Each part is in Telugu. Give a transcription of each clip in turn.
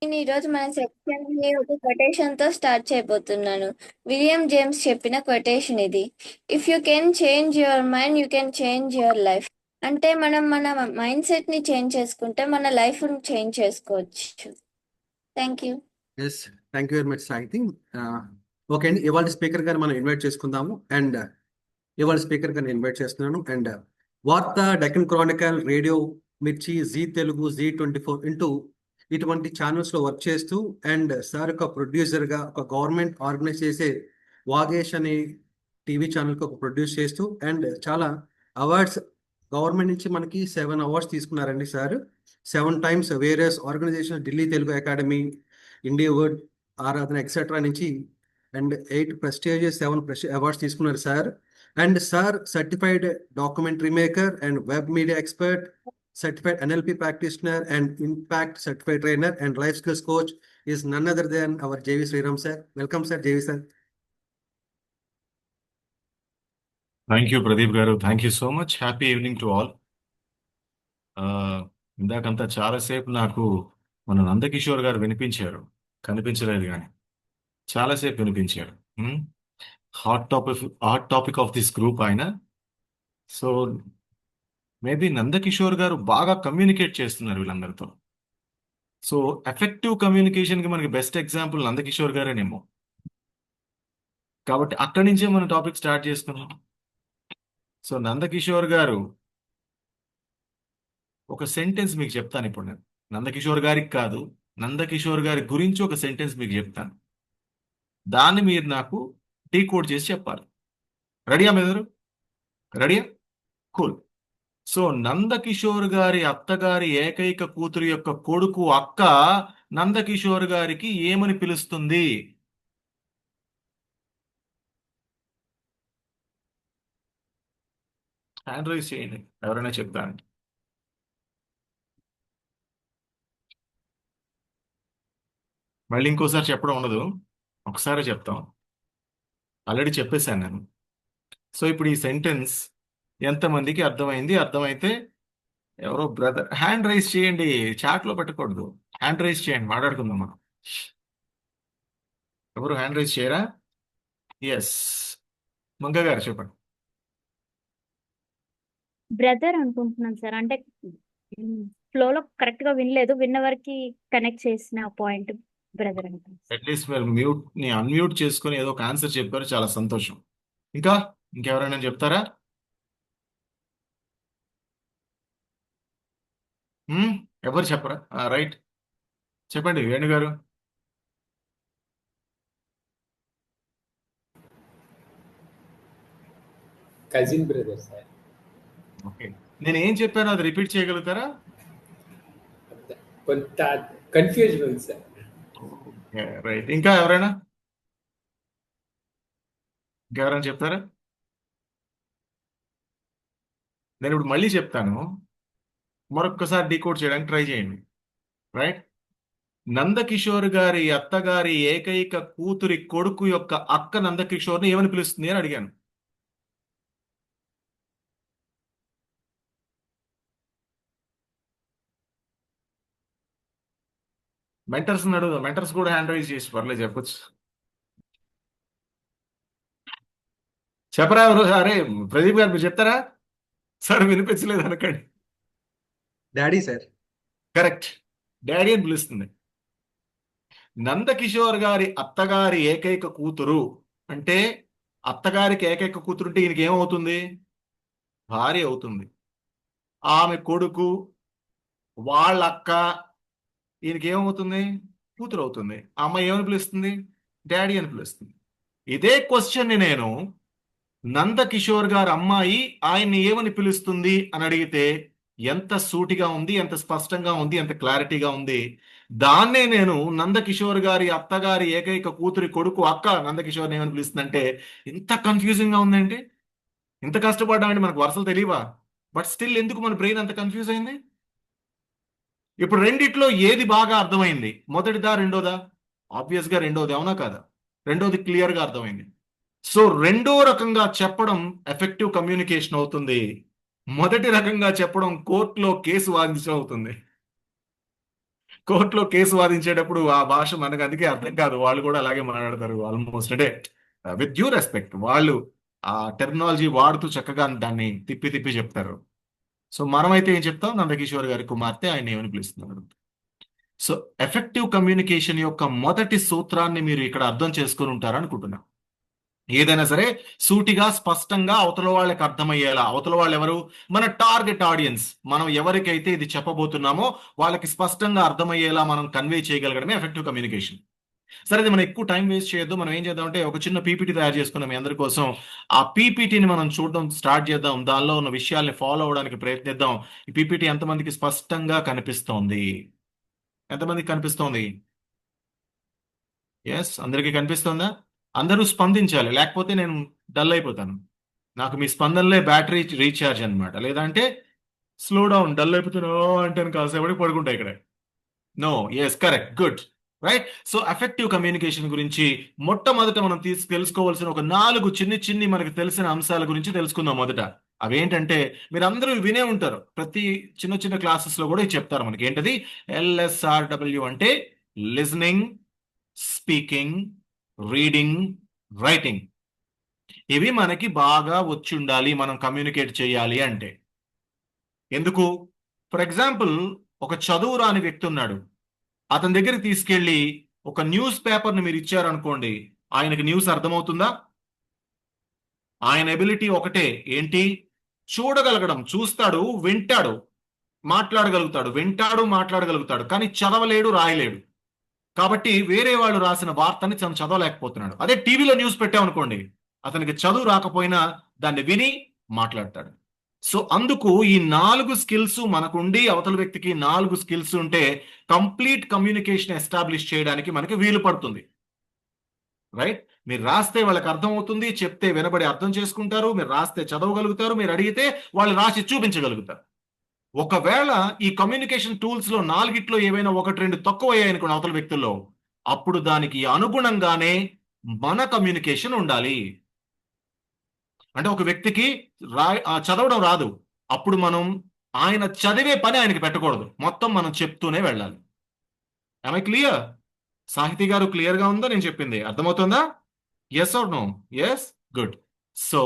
నేను ఈరోజు మన సెక్షన్ ని ఒక కొటేషన్ తో స్టార్ట్ చేయబోతున్నాను. విలియం జేమ్స్ చెప్పిన కొటేషన్ ఇది. If you can change your mind you can change your life. అంటే మనం మన మైండ్ సెట్ ని చేంజ్ చేసుకుంటే మన లైఫ్ ని చేంజ్ చేసుకోవచ్చు. Thank you. Yes, thank you very much Sahithi. Okay అండి, ఇవాళ స్పీకర్ గారు మనం ఇన్వైట్ చేసుకుందాము. అండ్ ఇవాళ స్పీకర్ గారిని ఇన్వైట్ చేస్తున్నాను. అండ్ వార్త, డెక్కన్ క్రానికల్, రేడియో మిర్చి, జీ తెలుగు, Zee24 ఇటువంటి ఛానల్స్లో వర్క్ చేస్తూ, అండ్ సార్ ఒక ప్రొడ్యూసర్గా ఒక గవర్నమెంట్ ఆర్గనైజ్ చేసే వాగేష్ అనే టీవీ ఛానల్కి ఒక ప్రొడ్యూస్ చేస్తూ, అండ్ చాలా అవార్డ్స్ గవర్నమెంట్ నుంచి మనకి 7 అవార్డ్స్ తీసుకున్నారండి sir. 7 times various organization, Delhi Telugu academy, India word, Aradhana etcetera నుంచి, అండ్ 8 ప్రెస్టీజియస్ 7 అవార్డ్స్ తీసుకున్నారు sir. And sir certified documentary maker and web media expert, certified NLP practitioner and impact certified trainer and life skills coach is none other than our JV Sriram sir. Welcome sir, JV sir. Thank you Pradeep గారు. Thank you so much. Happy evening to all. ఇందాకంతా చాలాసేపు నాకు మన నందకిషోర్ గారు వినిపించారు, కనిపించలేదు కానీ చాలాసేపు వినిపించారు. Hot topic of this group ఆయన. సో మేబీ నందకిషోర్ గారు బాగా కమ్యూనికేట్ చేస్తున్నారు వీళ్ళందరితో. సో ఎఫెక్టివ్ కమ్యూనికేషన్కి మనకి బెస్ట్ ఎగ్జాంపుల్ నందకిషోర్ గారేనేమో. కాబట్టి అక్కడి నుంచే మనం టాపిక్ స్టార్ట్ చేసుకున్నాం. సో నందకిషోర్ గారు ఒక సెంటెన్స్ మీకు చెప్తాను ఇప్పుడు. నేను నందకిషోర్ గారికి కాదు, నందకిషోర్ గారి గురించి ఒక సెంటెన్స్ మీకు చెప్తాను. దాన్ని మీరు నాకు డీకోడ్ చేసి చెప్పాలి. రెడీయా మీరు? రెడీయా? కూల్. సో నందకిషోర్ గారి అత్తగారి ఏకైక కూతురు యొక్క కొడుకు అక్క నందకిషోర్ గారికి ఏమని పిలుస్తుంది? హ్యాండ్ రైజ్ చేయండి ఎవరైనా చెప్తాను. మళ్ళీ ఇంకోసారి చెప్పడం ఉండదు, ఒకసారి చెప్తాం. ఆల్రెడీ చెప్పేశాను నేను. సో ఇప్పుడు ఈ సెంటెన్స్ ఎంతమందికి అర్థమైంది? అర్థమైతే ఎవరో బ్రదర్ హ్యాండ్ రైజ్ చేయండి, చాట్లో పెట్టకూడదు. హ్యాండ్ రైజ్ చేయండి, మాట్లాడుకుందాం మనం. ఎవరు హ్యాండ్ రైజ్ చేయరా? ఎస్, మంగ గారు చెప్పండి. బ్రదర్ అనుకుంటున్నాను సార్. అంటే ఫ్లోలో కరెక్ట్ గా వినలేదు, విన్న వరకు కనెక్ట్ చేసిన పాయింట్ బ్రదర్ అనుకుంటున్నాను. అట్లీస్ట్ మీరు అన్మ్యూట్ చేసుకొని ఏదో ఒక ఆన్సర్ చెప్పారు, చాలా సంతోషం. ఇంకెవరైనా చెప్తారా? ఎవరు చెప్పరా? రైట్, చెప్పండి వేణు గారు. Cousin brother sir. ఓకే, నేను ఏం చెప్పానో అది రిపీట్ చేయగలుగుతారా? కొంత కన్ఫ్యూజన్ ఉంది సార్. రైట్, ఇంకెవరైనా చెప్తారా? నేను ఇప్పుడు మళ్ళీ చెప్తాను, మరొక్కసారి డీకోడ్ చేయడానికి ట్రై చేయండి. రైట్, నందకిషోర్ గారి అత్తగారి ఏకైక కూతురి కొడుకు యొక్క అక్క నందకిషోర్ని ఏమని పిలుస్తుంది అని అడిగాను. మెంటర్స్ అడుగుదాం. మెంటర్స్ కూడా హ్యాండ్ రైజ్ చేసి పర్లేదు, చెప్పొచ్చు. చెప్పరా ఎవరు? అరే ప్రదీప్ గారు మీరు చెప్తారా? సార్ వినిపించలేదు అనకండి. Daddy sir. కరెక్ట్, డాడీ అని పిలుస్తుంది. నందకిషోర్ గారి అత్తగారి ఏకైక కూతురు అంటే, అత్తగారికి ఏకైక కూతురు అంటే ఈయనకి ఏమవుతుంది? భార్య అవుతుంది. ఆమె కొడుకు, వాళ్ళ అక్క, ఈయనకి ఏమవుతుంది? కూతురు అవుతుంది. ఆ అమ్మాయి ఏమని పిలుస్తుంది? డాడీ అని పిలుస్తుంది. ఇదే క్వశ్చన్ని నేను నందకిషోర్ గారి అమ్మాయి ఆయన్ని ఏమని పిలుస్తుంది అని అడిగితే ఎంత సూటిగా ఉంది, ఎంత స్పష్టంగా ఉంది, ఎంత క్లారిటీగా ఉంది. దాన్నే నేను నందకిషోర్ గారి అత్తగారి ఏకైక కూతురి కొడుకు అక్క నందకిషోర్ని ఏమని పిలుస్తుందంటే ఇంత కన్ఫ్యూజింగ్ గా ఉందండి. ఇంత కష్టపడ్డామంటే మనకు వరుసలు తెలియవా? బట్ స్టిల్ ఎందుకు మన బ్రెయిన్ అంత కన్ఫ్యూజ్ అయింది? ఇప్పుడు రెండిట్లో ఏది బాగా అర్థమైంది? మొదటిదా రెండోదా? ఆబ్వియస్ గా రెండోది, అవునా కాదా? రెండోది క్లియర్ గా అర్థమైంది. సో రెండో రకంగా చెప్పడం ఎఫెక్టివ్ కమ్యూనికేషన్ అవుతుంది. మొదటి రకంగా చెప్పడం కోర్టులో కేసు వాదించడం అవుతుంది. కోర్టులో కేసు వాదించేటప్పుడు ఆ భాష మనకు అందుకే అర్థం కాదు. వాళ్ళు కూడా అలాగే మాట్లాడతారు ఆల్మోస్ట్. అంటే విత్ డ్యూ రెస్పెక్ట్, వాళ్ళు ఆ టెర్మినాలజీ వాడుతూ చక్కగా దాన్ని తిప్పి తిప్పి చెప్తారు. సో మనమైతే ఏం చెప్తాం, నందకిషోర్ గారి కుమార్తె ఆయన ఏమని పిలుస్తున్నారు. సో ఎఫెక్టివ్ కమ్యూనికేషన్ యొక్క మొదటి సూత్రాన్ని మీరు ఇక్కడ అర్థం చేసుకొని ఉంటారనుకుంటున్నా. ఏదైనా సరే సూటిగా స్పష్టంగా అవతల వాళ్ళకి అర్థమయ్యేలా, అవతల వాళ్ళు ఎవరు, మన టార్గెట్ ఆడియన్స్, మనం ఎవరికైతే ఇది చెప్పబోతున్నామో వాళ్ళకి స్పష్టంగా అర్థమయ్యేలా మనం కన్వే చేయగలగడమే ఎఫెక్టివ్ కమ్యూనికేషన్. సరే, ఇది మనం ఎక్కువ టైం వేస్ట్ చేయొద్దు. మనం ఏం చేద్దాం అంటే ఒక చిన్న పీపీటీ తయారు చేసుకున్నాం మీ అందరి కోసం. ఆ పీపీటీని మనం చూడడం స్టార్ట్ చేద్దాం. దానిలో ఉన్న విషయాల్ని ఫాలో అవడానికి ప్రయత్నిద్దాం. ఈ పీపీటీ ఎంతమందికి స్పష్టంగా కనిపిస్తోంది? ఎంతమందికి కనిపిస్తోంది? ఎస్, అందరికీ కనిపిస్తోందా? అందరూ స్పందించాలి, లేకపోతే నేను డల్ అయిపోతాను. నాకు మీ స్పందనలే బ్యాటరీ రీఛార్జ్ అనమాట. లేదంటే స్లో డౌన్, డల్ అయిపోతాను అంటే కాసేపటి పడుకుంటా ఇక్కడ. No, yes, correct, good, right. So effective communication గురించి మొట్టమొదట మనం తెలుసుకోవాల్సిన ఒక 4 చిన్ని మనకు తెలిసిన అంశాల గురించి తెలుసుకుందాం. మొదట అవేంటంటే, మీరు అందరూ వినే ఉంటారు, ప్రతి చిన్న క్లాసెస్ లో కూడా ఇది చెప్తారు మనకి. ఏంటది? LSRW అంటే లిజనింగ్, స్పీకింగ్, రీడింగ్, రైటింగ్. ఇవి మనకి బాగా వచ్చి ఉండాలి మనం కమ్యూనికేట్ చేయాలి అంటే. ఎందుకు? ఫర్ ఎగ్జాంపుల్, ఒక చదువు రాని వ్యక్తి ఉన్నాడు, అతని దగ్గరికి తీసుకెళ్లి ఒక న్యూస్ పేపర్ని మీరు ఇచ్చారనుకోండి, ఆయనకి న్యూస్ అర్థమవుతుందా? ఆయన ఎబిలిటీ ఒకటే, ఏంటి? చూడగలగడం. చూస్తాడు, వింటాడు, మాట్లాడగలుగుతాడు, వింటాడు, మాట్లాడగలుగుతాడు, కానీ చదవలేడు, రాయలేడు. కాబట్టి వేరే వాళ్ళు రాసిన వార్తని తను చదవలేకపోతున్నాడు. అదే టీవీలో న్యూస్ పెట్టామనుకోండి, అతనికి చదువు రాకపోయినా దాన్ని విని మాట్లాడతాడు. సో అందుకు ఈ 4 స్కిల్స్ మనకుండి, అవతల వ్యక్తికి 4 స్కిల్స్ ఉంటే కంప్లీట్ కమ్యూనికేషన్ ఎస్టాబ్లిష్ చేయడానికి మనకి వీలు పడుతుంది. రైట్? మీరు రాస్తే వాళ్ళకి అర్థం అవుతుంది, చెప్తే వినబడి అర్థం చేసుకుంటారు, మీరు రాస్తే చదవగలుగుతారు, మీరు అడిగితే వాళ్ళు రాసి చూపించగలుగుతారు. ఒకవేళ ఈ కమ్యూనికేషన్ టూల్స్ లో 4 ఏవైనా 1-2 తక్కువ అయ్యాయనుకోండి అవతల వ్యక్తుల్లో, అప్పుడు దానికి అనుగుణంగానే మన కమ్యూనికేషన్ ఉండాలి. అంటే ఒక వ్యక్తికి చదవడం రాదు, అప్పుడు మనం ఆయన చదివే పని ఆయనకి పెట్టకూడదు, మొత్తం మనం చెప్తూనే వెళ్ళాలి. I clear? సాహితీ గారు క్లియర్ గా ఉందా నేను చెప్పింది? అర్థమవుతుందా? Yes or no? Yes, good. So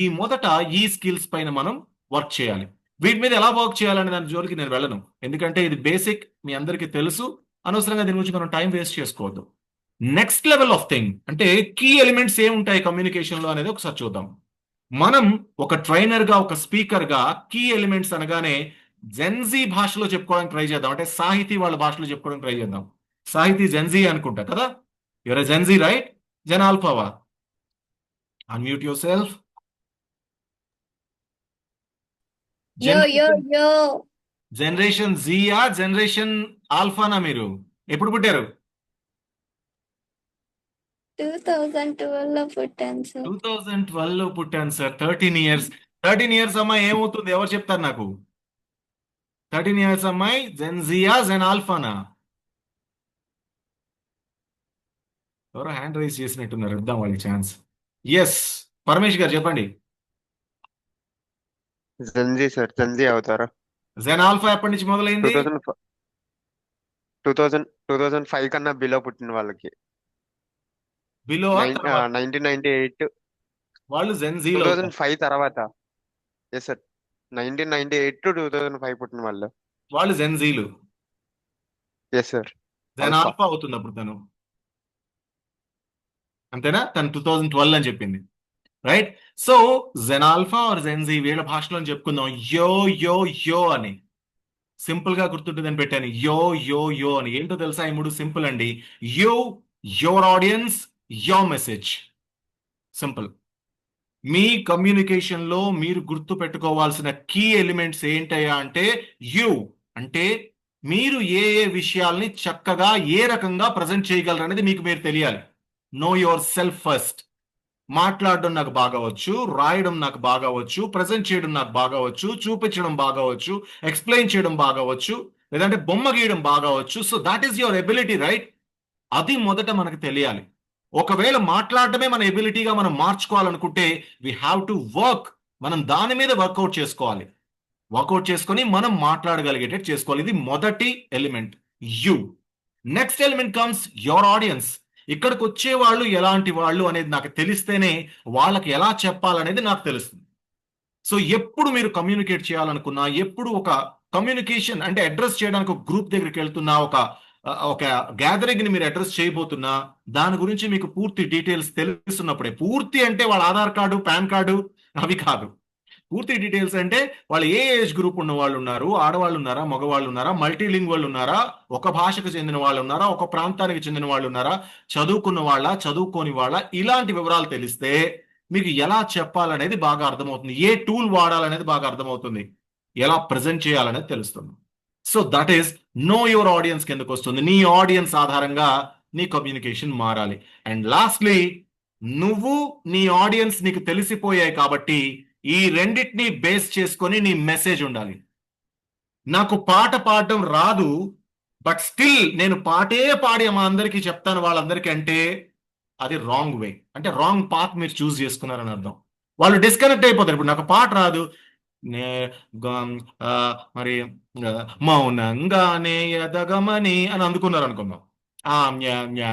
ఈ మొదట ఈ స్కిల్స్ పైన మనం వర్క్ చేయాలి. వీటి మీద ఎలా వర్క్ చేయాలనే దాని జోలికి నేను వెళ్ళను, ఎందుకంటే ఇది బేసిక్, మీ అందరికీ తెలుసు. అనవసరంగా దీని గురించి మనం టైం వేస్ట్ చేసుకోవద్దు. నెక్స్ట్ లెవెల్ ఆఫ్ థింగ్ అంటే కీ ఎలిమెంట్స్ ఏముంటాయి కమ్యూనికేషన్ లో అనేది ఒకసారి చూద్దాం. మనం ఒక ట్రైనర్ గా, ఒక స్పీకర్ గా కీ ఎలిమెంట్స్ అనగానే జెన్జీ భాషలో చెప్పుకోవడానికి ట్రై చేద్దాం. అంటే సాహితీ వాళ్ళ భాషలో చెప్పుకోవడానికి ట్రై చేద్దాం. సాహితీ జెన్జీ అనుకుంటా కదా? Your Gen Z, right? జెన్ ఆల్ఫావా? Unmute yourself. యో జనరేషన్ జీయా, జనరేషన్ ఆల్ఫానా? మీరు ఎప్పుడు పుట్టారు? 2012 లో పుట్టాను సార్. 2012 లో పుట్టాను సార్. 13 ఇయర్స్. 13 ఇయర్స్ అమ్మాయి ఏమవుతుంది? ఎవరు చెప్తారు నాకు? 13 ఇయర్స్ అమ్మాయి జెన్ జీయా, జెన్ ఆల్ఫానా? ఎవరో హ్యాండ్ రైజ్ చేసినట్టున్నారు, ఇద్దాం వాళ్ళకి ఛాన్స్. ఎస్, పరమేష్ గారు చెప్పండి. జెన్జీ సార్, జెన్జీ అవుతారా? జెన్ ఆల్ఫా ఎప్పటి నుంచి మొదలైంది? 2005 కన్నా బిలో పుట్టిన వాళ్ళకి. బిలో 1998. వాళ్ళు జెన్ జీలో 2005 తర్వాత. ఎస్ సార్, 1998 to 2005 పుట్టిన వాళ్ళు. వాళ్ళు జెన్ జీలు. Yes sir. జెన్ ఆల్ఫా అవుతుంది అప్పుడు తను, అంతేనా? తను 2012 అని చెప్పింది, right? So Gen alpha or Gen Z, వీళ్ళ భాషలో చెప్పుకుందాం. యో యో యో అని సింపుల్ గా గుర్తుంటుందని పెట్టాను. యో యో యో అని. ఏంటో తెలుసా? ఈ 3 సింపుల్ అండి. యో, your audience, your message. Simple. Me communication లో మీరు గుర్తు పెట్టుకోవాల్సిన కీ ఎలిమెంట్స్ ఏంటయ్యా అంటే, యు అంటే మీరు ఏ విషయాల్ని చక్కగా ఏ రకంగా ప్రజెంట్ చేయగలరు అనేది మీకు మీరు తెలియాలి. Know yourself first. మాట్లాడడం నాకు బాగా వచ్చు, రాయడం నాకు బాగా వచ్చు, ప్రజెంట్ చేయడం నాకు బాగా వచ్చు, చూపించడం బాగా వచ్చు, ఎక్స్ప్లెయిన్ చేయడం బాగా వచ్చు, లేదంటే బొమ్మ గీయడం బాగా వచ్చు. So that is your ability, right? అది మొదట మనకు తెలియాలి. ఒకవేళ మాట్లాడటమే మన ఎబిలిటీగా మనం మార్చుకోవాలనుకుంటే వీ హ్యావ్ టు వర్క్. మనం దాని మీద వర్కౌట్ చేసుకోవాలి. వర్కౌట్ చేసుకొని మనం మాట్లాడగలిగేటట్టు చేసుకోవాలి. ఇది మొదటి element. You. Next element comes your audience. ఇక్కడికి వచ్చే వాళ్ళు ఎలాంటి వాళ్ళు అనేది నాకు తెలిస్తేనే వాళ్ళకి ఎలా చెప్పాలనేది నాకు తెలుస్తుంది. సో ఎప్పుడు మీరు కమ్యూనికేట్ చేయాలనుకున్నా, ఎప్పుడు ఒక కమ్యూనికేషన్ అంటే అడ్రస్ చేయడానికి ఒక గ్రూప్ దగ్గరికి వెళ్తున్నా, ఒక గ్యాదరింగ్ ని మీరు అడ్రస్ చేయబోతున్నా, దాని గురించి మీకు పూర్తి డీటెయిల్స్ తెలుస్తున్నప్పుడే, పూర్తి అంటే వాళ్ళ ఆధార్ కార్డు, పాన్ కార్డు అవి కాదు, పూర్తి డీటెయిల్స్ అంటే వాళ్ళు ఏ ఏజ్ గ్రూప్ ఉన్న వాళ్ళు ఉన్నారు, ఆడవాళ్ళు ఉన్నారా, మగవాళ్ళు ఉన్నారా, మల్టీలింగ్వల్ ఉన్నారా, ఒక భాషకు చెందిన వాళ్ళు ఉన్నారా, ఒక ప్రాంతానికి చెందిన వాళ్ళు ఉన్నారా, చదువుకున్న వాళ్ళ, చదువుకోని వాళ్ళ, ఇలాంటి వివరాలు తెలిస్తే మీకు ఎలా చెప్పాలనేది బాగా అర్థమవుతుంది, ఏ టూల్ వాడాలనేది బాగా అర్థమవుతుంది, ఎలా ప్రజెంట్ చేయాలనేది తెలుస్తుంది. So that is know your audience కిందకు వస్తుంది. నీ ఆడియన్స్ ఆధారంగా నీ కమ్యూనికేషన్ మారాలి. అండ్ లాస్ట్లీ, నువ్వు నీ ఆడియన్స్ నీకు తెలిసిపోయాయి కాబట్టి ఈ రెండింటిని బేస్ చేసుకొని నీ మెసేజ్ ఉండాలి. నాకు పాట పాడడం రాదు, బట్ స్టిల్ నేను పాటే పాడి మా అందరికీ చెప్తాను వాళ్ళందరికీ అంటే అది రాంగ్ వే, అంటే రాంగ్ పాత్ మీరు చూస్ చేసుకున్నారని అర్థం. వాళ్ళు డిస్కనెక్ట్ అయిపోతారు. ఇప్పుడు నాకు పాట రాదు, మరి మౌనంగానే ఎదగమని అని అందుకున్నారు అనుకుందాం,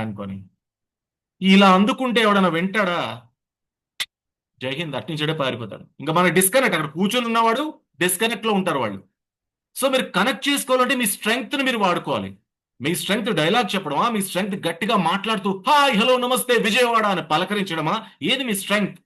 అనుకొని ఇలా అందుకుంటే ఎవడన్నా వింటాడా? జై హింద్, అట్నుంచడే పారిపోతాడు. ఇంకా మన డిస్కనెక్ట్, అక్కడ కూర్చొని ఉన్నవాడు డిస్కనెక్ట్ లో ఉంటారు వాళ్ళు. సో మీరు కనెక్ట్ చేసుకోవాలంటే మీ స్ట్రెంగ్త్ ని మీరు వాడుకోవాలి. మీ స్ట్రెంగ్త్ డైలాగ్ చెప్పడమా, మీ స్ట్రెంగ్త్ గట్టిగా మాట్లాడుతూ హాయ్ హలో నమస్తే విజయవాడ అని పలకరించడమా, ఏది మీ స్ట్రెంగ్త్,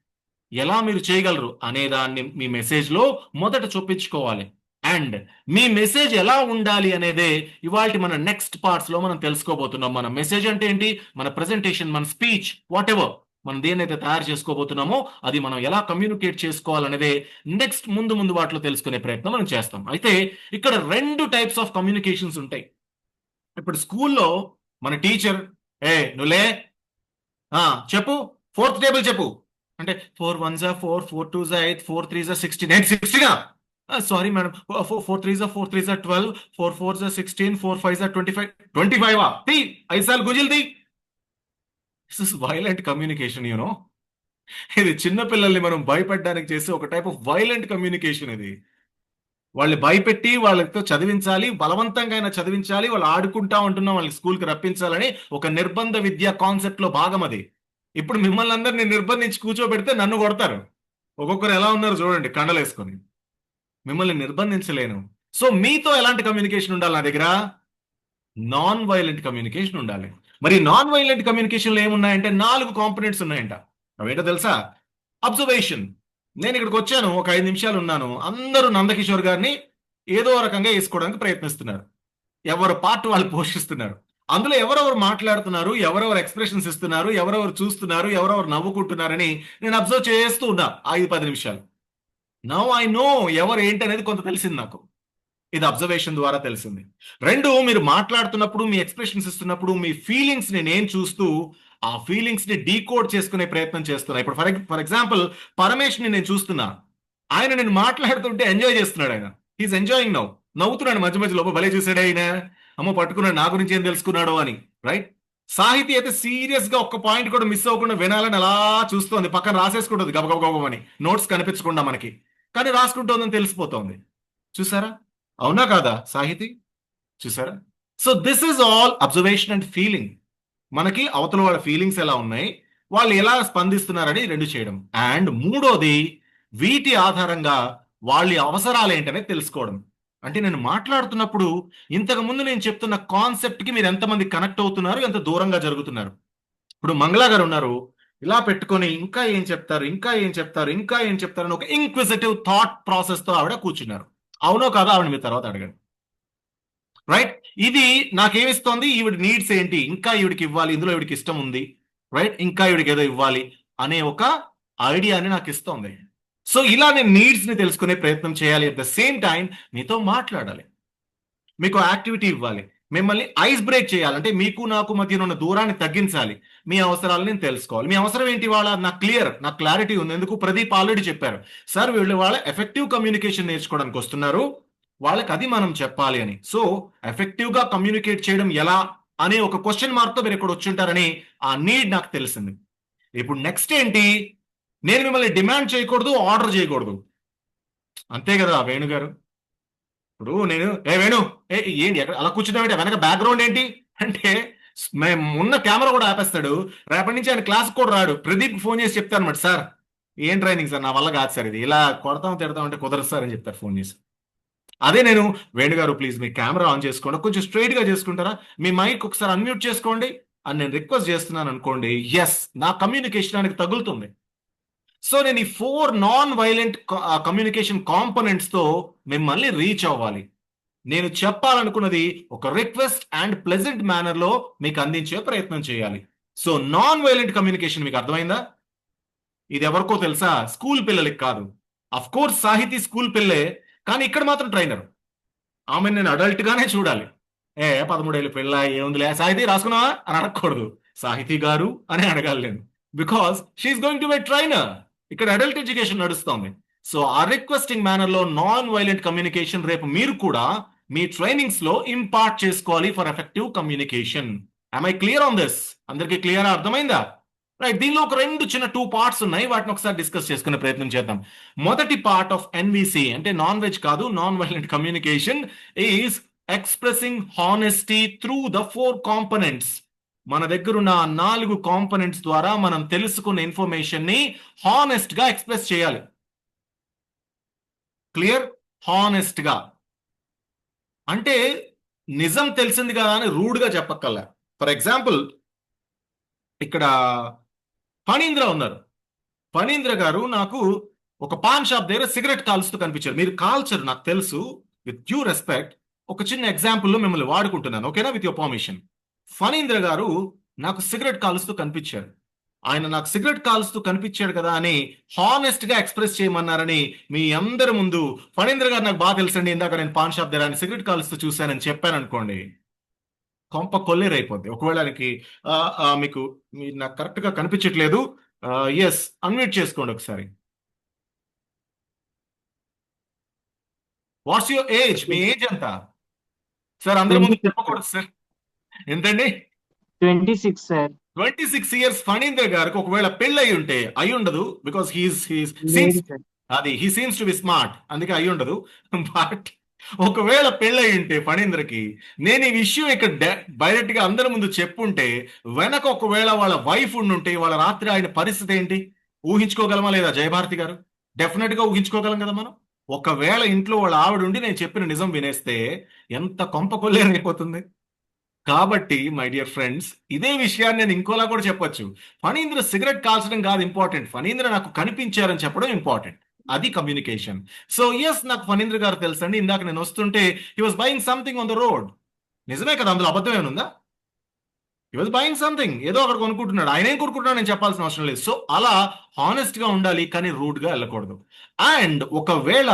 ఎలా మీరు చేయగలరు అనేదాన్ని మీ మెసేజ్ లో మొదట చూపించుకోవాలి. అండ్ మీ మెసేజ్ ఎలా ఉండాలి అనేదే ఇవాళ మన నెక్స్ట్ పార్ట్స్ లో మనం తెలుసుకోబోతున్నాం. మన మెసేజ్ అంటే ఏంటి, మన ప్రెజెంటేషన్, మన స్పీచ్, వాట్ ఎవర్ మనం దేన్నైతే తయారు చేసుకోబోతున్నామో అది మనం ఎలా కమ్యూనికేట్ చేసుకోవాలనేదే నెక్స్ట్ ముందు వాటిలో తెలుసుకునే ప్రయత్నం మనం చేస్తాం. అయితే ఇక్కడ 2 టైప్స్ ఆఫ్ కమ్యూనికేషన్స్ ఉంటాయి. ఇప్పుడు స్కూల్లో మన టీచర్ నువ్వులే చెప్పు 4th టేబుల్ చెప్పు అంటే 4 1s 4, 4 2s 8, 4 3s 16, 16 sorry madam, 4 3s 4 3s 12, 4 4s 16, 4 5s 25, 25 తీ 5 సార్లు గుజిల్ తీ. This is violent communication, you know. ఇది చిన్న పిల్లల్ని మనం భయపెట్టడానికి చేసే ఒక టైప్ ఆఫ్ వైలెంట్ కమ్యూనికేషన్. ఇది వాళ్ళు భయపెట్టి వాళ్ళతో చదివించాలి, బలవంతంగా అయినా చదివించాలి, వాళ్ళు ఆడుకుంటా ఉంటున్నాం వాళ్ళకి స్కూల్కి రప్పించాలని ఒక నిర్బంధ విద్యా కాన్సెప్ట్ లో భాగం అది. ఇప్పుడు మిమ్మల్ని అందరినీ నిర్బంధించి కూర్చోబెడితే నన్ను కొడతారు. ఒక్కొక్కరు ఎలా ఉన్నారు చూడండి, కండలేసుకొని. మిమ్మల్ని నిర్బంధించలేను. సో మీతో ఎలాంటి కమ్యూనికేషన్ ఉండాలి నా దగ్గర? నాన్ వైలెంట్ కమ్యూనికేషన్ ఉండాలి. మరి నాన్ వైలెంట్ కమ్యూనికేషన్లో ఏమున్నాయంటే 4 కాంపోనెంట్స్ ఉన్నాయంట. అవేంటో తెలుసా? అబ్జర్వేషన్. నేను ఇక్కడికి వచ్చాను, ఒక 5 నిమిషాలు ఉన్నాను, అందరూ నందకిషోర్ గారిని ఏదో రకంగా వేసుకోవడానికి ప్రయత్నిస్తున్నారు. ఎవరు పార్ట్ వాళ్ళు పోషిస్తున్నారు. అందులో ఎవరెవరు మాట్లాడుతున్నారు, ఎవరెవరు ఎక్స్ప్రెషన్స్ ఇస్తున్నారు, ఎవరెవరు చూస్తున్నారు, ఎవరెవరు నవ్వుకుంటున్నారని నేను అబ్జర్వ్ చేస్తూ ఉన్నా 5-10 నిమిషాలు. నౌ ఐ నో ఎవరు ఏంటి అనేది కొంత తెలిసింది నాకు. ఇది అబ్జర్వేషన్ ద్వారా తెలిసింది. 2, మీరు మాట్లాడుతున్నప్పుడు, మీ ఎక్స్ప్రెషన్స్ ఇస్తున్నప్పుడు మీ ఫీలింగ్స్ ని నేను చూస్తూ ఆ ఫీలింగ్స్ ని డీకోడ్ చేసుకునే ప్రయత్నం చేస్తున్నా. ఇప్పుడు ఫర్ ఎగ్జాంపుల్ పరమేష్ ని నేను చూస్తున్నా, ఆయన నేను మాట్లాడుతుంటే ఎంజాయ్ చేస్తున్నాడు. ఆయన హీస్ ఎంజాయింగ్ నౌ, నవ్వుతున్నాడు మధ్య మధ్యలో. భలే చూసాడు ఆయన, అమ్మ పట్టుకున్నాడు, నా గురించి ఏం తెలుసుకున్నాడో అని. రైట్? సాహితీ అయితే సీరియస్ గా ఒక్క పాయింట్ కూడా మిస్ అవ్వకుండా వినాలని అలా చూస్తోంది, పక్కన రాసేసుకుంటుంది గబగబని, నోట్స్ కనిపించకుండా మనకి, కానీ రాసుకుంటోందని తెలిసిపోతోంది. చూసారా? అవునా కాదా సాహితీ? చూసారా? So this is all observation and feeling. మనకి అవతల వాళ్ళ ఫీలింగ్స్ ఎలా ఉన్నాయి, వాళ్ళు ఎలా స్పందిస్తున్నారని 2 చేయడం. అండ్ 3వది, వీటి ఆధారంగా వాళ్ళ అవసరాలు ఏంటనేది తెలుసుకోవడం. అంటే నేను మాట్లాడుతున్నప్పుడు ఇంతకు ముందు నేను చెప్తున్న కాన్సెప్ట్ కి మీరు ఎంతమంది కనెక్ట్ అవుతున్నారు, ఎంత దూరంగా జరుగుతున్నారు. ఇప్పుడు మంగళ గారు ఉన్నారు, ఇలా పెట్టుకొని ఇంకా ఏం చెప్తారు, ఇంకా ఏం చెప్తారు, ఇంకా ఏం చెప్తారు అని ఒక ఇంక్విజిటివ్ థాట్ ప్రాసెస్ తో ఆవిడ కూర్చున్నారు. అవునో కాదా ఆవిడ మీరు తర్వాత అడగండి. రైట్? ఇది నాకేమిస్తోంది, ఈవిడ నీడ్స్ ఏంటి, ఇంకా ఈవిడికి ఇవ్వాలి, ఇందులో ఈవిడికి ఇష్టం ఉంది, రైట్, ఇంకా ఈవిడికి ఏదో ఇవ్వాలి అనే ఒక ఐడియాని నాకు ఇస్తోంది. సో ఇలా నేను నీడ్స్ ని తెలుసుకునే ప్రయత్నం చేయాలి. అట్ ద సేమ్ టైం మీతో మాట్లాడాలి, మీకు యాక్టివిటీ ఇవ్వాలి, మిమ్మల్ని ఐస్ బ్రేక్ చేయాలంటే మీకు నాకు మధ్య ఉన్న దూరాన్ని తగ్గించాలి, మీ అవసరాలు నేను తెలుసుకోవాలి. మీ అవసరం ఏంటి వాళ్ళ, నాకు క్లారిటీ ఉంది. ఎందుకు? ప్రదీప్ ఆల్రెడీ చెప్పారు, సార్ వీళ్ళు వాళ్ళ ఎఫెక్టివ్ కమ్యూనికేషన్ నేర్చుకోవడానికి వస్తున్నారు, వాళ్ళకి అది మనం చెప్పాలి అని. సో ఎఫెక్టివ్ గా కమ్యూనికేట్ చేయడం ఎలా అనే ఒక క్వశ్చన్ మార్క్ తో మీరు ఇక్కడ వచ్చి ఉంటారని ఆ నీడ్ నాకు తెలిసింది. ఇప్పుడు నెక్స్ట్ ఏంటి, నేను మిమ్మల్ని డిమాండ్ చేయకూడదు, ఆర్డర్ చేయకూడదు, అంతే కదా వేణుగారు? ఇప్పుడు నేను వేణు ఏంటి ఎక్కడ అలా కూర్చున్నామంటే వెనక బ్యాక్గ్రౌండ్ ఏంటి అంటే మేము ఉన్న కెమెరా కూడా ఆపేస్తాడు. రేపటి నుంచి ఆయన క్లాస్ కూడా రాడు. ప్రదీప్ ఫోన్ చేసి చెప్తాను అనమాట, సార్ ఏం ట్రైనింగ్ సార్, నా వల్ల కాదు సార్, ఇది ఇలా కొడతాం తిడతాం అంటే కుదరదు సార్ అని చెప్తారు ఫోన్ చేసి. అదే నేను వేణు గారు ప్లీజ్ మీ కెమెరా ఆన్ చేసుకోండి, కొంచెం స్ట్రైట్ గా చేసుకుంటారా, మీ మైక్ ఒకసారి అన్మ్యూట్ చేసుకోండి అని నేను రిక్వెస్ట్ చేస్తున్నాను అనుకోండి, ఎస్ నా కమ్యూనికేషన్ ఆయనకు తగులుతుంది. సో నేను ఈ 4 నాన్ వైలెంట్ కమ్యూనికేషన్ కాంపోనెంట్స్ తో మిమ్మల్ని రీచ్ అవ్వాలి. నేను చెప్పాలనుకున్నది ఒక రిక్వెస్ట్ అండ్ ప్లెజెంట్ మేనర్ లో మీకు అందించే ప్రయత్నం చేయాలి. సో నాన్ వైలెంట్ కమ్యూనికేషన్ మీకు అర్థమైందా? ఇది ఎవరికో తెలుసా? స్కూల్ పిల్లలకి కాదు. అఫ్ కోర్స్ సాహితీ స్కూల్ పిల్లే, కానీ ఇక్కడ మాత్రం ట్రైనర్. ఆమె నేను అడల్ట్ గానే చూడాలి. 13 ఏళ్ళ పిల్ల ఏముందిలే సాహితీ రాసుకున్నావా అని అడగకూడదు, సాహితీ గారు అని అడగాలి నేను, because she is going to be trainer. ఇక్కడ అడల్ట్ ఎడ్యుకేషన్ నడుస్తుంది. సో ఆ రిక్వెస్టింగ్ మేనర్ లో నాన్ వైలెంట్ కమ్యూనికేషన్ రేపు మీరు కూడా మీ ట్రైనింగ్స్ లో ఇంపార్ట్ చేసుకోవాలి for effective communication. I clear on this? అందరికీ క్లియర్ అర్థమైందా? రైట్. దీనిలో ఒక 2 చిన్న 2 పార్ట్స్ ఉన్నాయి, వాటిని ఒకసారి డిస్కస్ చేసుకునే ప్రయత్నం చేద్దాం. మొదటి పార్ట్ ఆఫ్ ఎన్విసి అంటే నాన్ వెజ్ కాదు, non violent communication is expressing honesty through the 4 components. మన దగ్గర ఉన్న 4 కాంపోనెంట్స్ ద్వారా మనం తెలుసుకున్న ఇన్ఫర్మేషన్ ని హానెస్ట్ గా ఎక్స్ప్రెస్ చేయాలి. క్లియర్? హానెస్ట్ గా అంటే నిజం తెలిసింది కదా అని రూడ్ గా చెప్పక్కర్లే. ఫర్ ఎగ్జాంపుల్ ఇక్కడ ఫణీంద్ర ఉన్నారు. ఫణీంద్ర గారు నాకు ఒక పాన్ షాప్ దగ్గర సిగరెట్ కాల్స్తూ కనిపించారు. మీరు కాల్చరు నాకు తెలుసు, విత్ డ్యూ రెస్పెక్ట్ ఒక చిన్న ఎగ్జాంపుల్లో మిమ్మల్ని వాడుకుంటున్నాను, ఓకేనా, విత్ యువర్ పర్మిషన్. ఫణీంద్ర గారు నాకు సిగరెట్ కాలుస్తూ కనిపించారు. ఆయన నాకు సిగరెట్ కాలుస్తూ కనిపించాడు కదా అని హానెస్ట్ గా ఎక్స్ప్రెస్ చేయమన్నారని మీ అందరి ముందు ఫణీంద్ర గారు నాకు బాగా తెలుసండి, ఇందాక నేను పాన్ షాప్ దగ్గర ఆయన సిగరెట్ కాలుస్తూ చూశానని చెప్పాను అనుకోండి, కొంప కొల్లేరైపోద్ది. ఒకవేళ ఆయనకి మీకు మీరు నాకు కరెక్ట్ గా కనిపించట్లేదు, ఎస్ అన్మ్యూట్ చేసుకోండి ఒకసారి. What's your age? Me age ఎంత సార్? అందరి ముందు చెప్పకూడదు సార్. ఎంతండి? 26 సార్. 26 ఇయర్స్ ఫణీంద్ర గారికి ఒకవేళ పెళ్ళి అయి ఉంటే, అయి ఉండదు, because he seems to be smart, అందుకే అయి ఉండదు. బట్ ఒకవేళ పెళ్ళయి ఉంటే ఫణీంద్రకి, నేను ఈ విషయం ఇక్కడ డైరెక్ట్ గా అందరి ముందు చెప్పుంటే, వెనక ఒకవేళ వాళ్ళ వైఫ్ ఉండుంటే వాళ్ళ రాత్రి ఆయన పరిస్థితి ఏంటి ఊహించుకోగలమా లేదా జయభారతి గారు? డెఫినెట్ గా ఊహించుకోగలం కదా మనం. ఒకవేళ ఇంట్లో వాళ్ళ ఆవిడ ఉండి నేను చెప్పిన నిజం వినేస్తే ఎంత కొంప కొల్లేరైపోతుంది. కాబట్టి మై డియర్ ఫ్రెండ్స్, ఇదే విషయాన్ని నేను ఇంకోలా కూడా చెప్పొచ్చు. ఫణీంద్ర సిగరెట్ కాల్చడం కాదు ఇంపార్టెంట్, ఫణీంద్ర నాకు కనిపించారని చెప్పడం ఇంపార్టెంట్. అది కమ్యూనికేషన్. సో ఎస్, నాకు ఫణీంద్ర గారు తెలుసండి, ఇందాక నేను వస్తుంటే he was buying something on the road. నిజమే కదా, అందులో అబద్ధం ఏమనుందా? హీ వాజ్ బయింగ్ సంథింగ్, ఏదో అక్కడ కొనుక్కుంటున్నాడు. ఆయన ఏం కొనుక్కుంటున్నాడు నేను చెప్పాల్సిన అవసరం లేదు. సో అలా హానెస్ట్ గా ఉండాలి, కానీ రూడ్ గా వెళ్ళకూడదు. అండ్ ఒకవేళ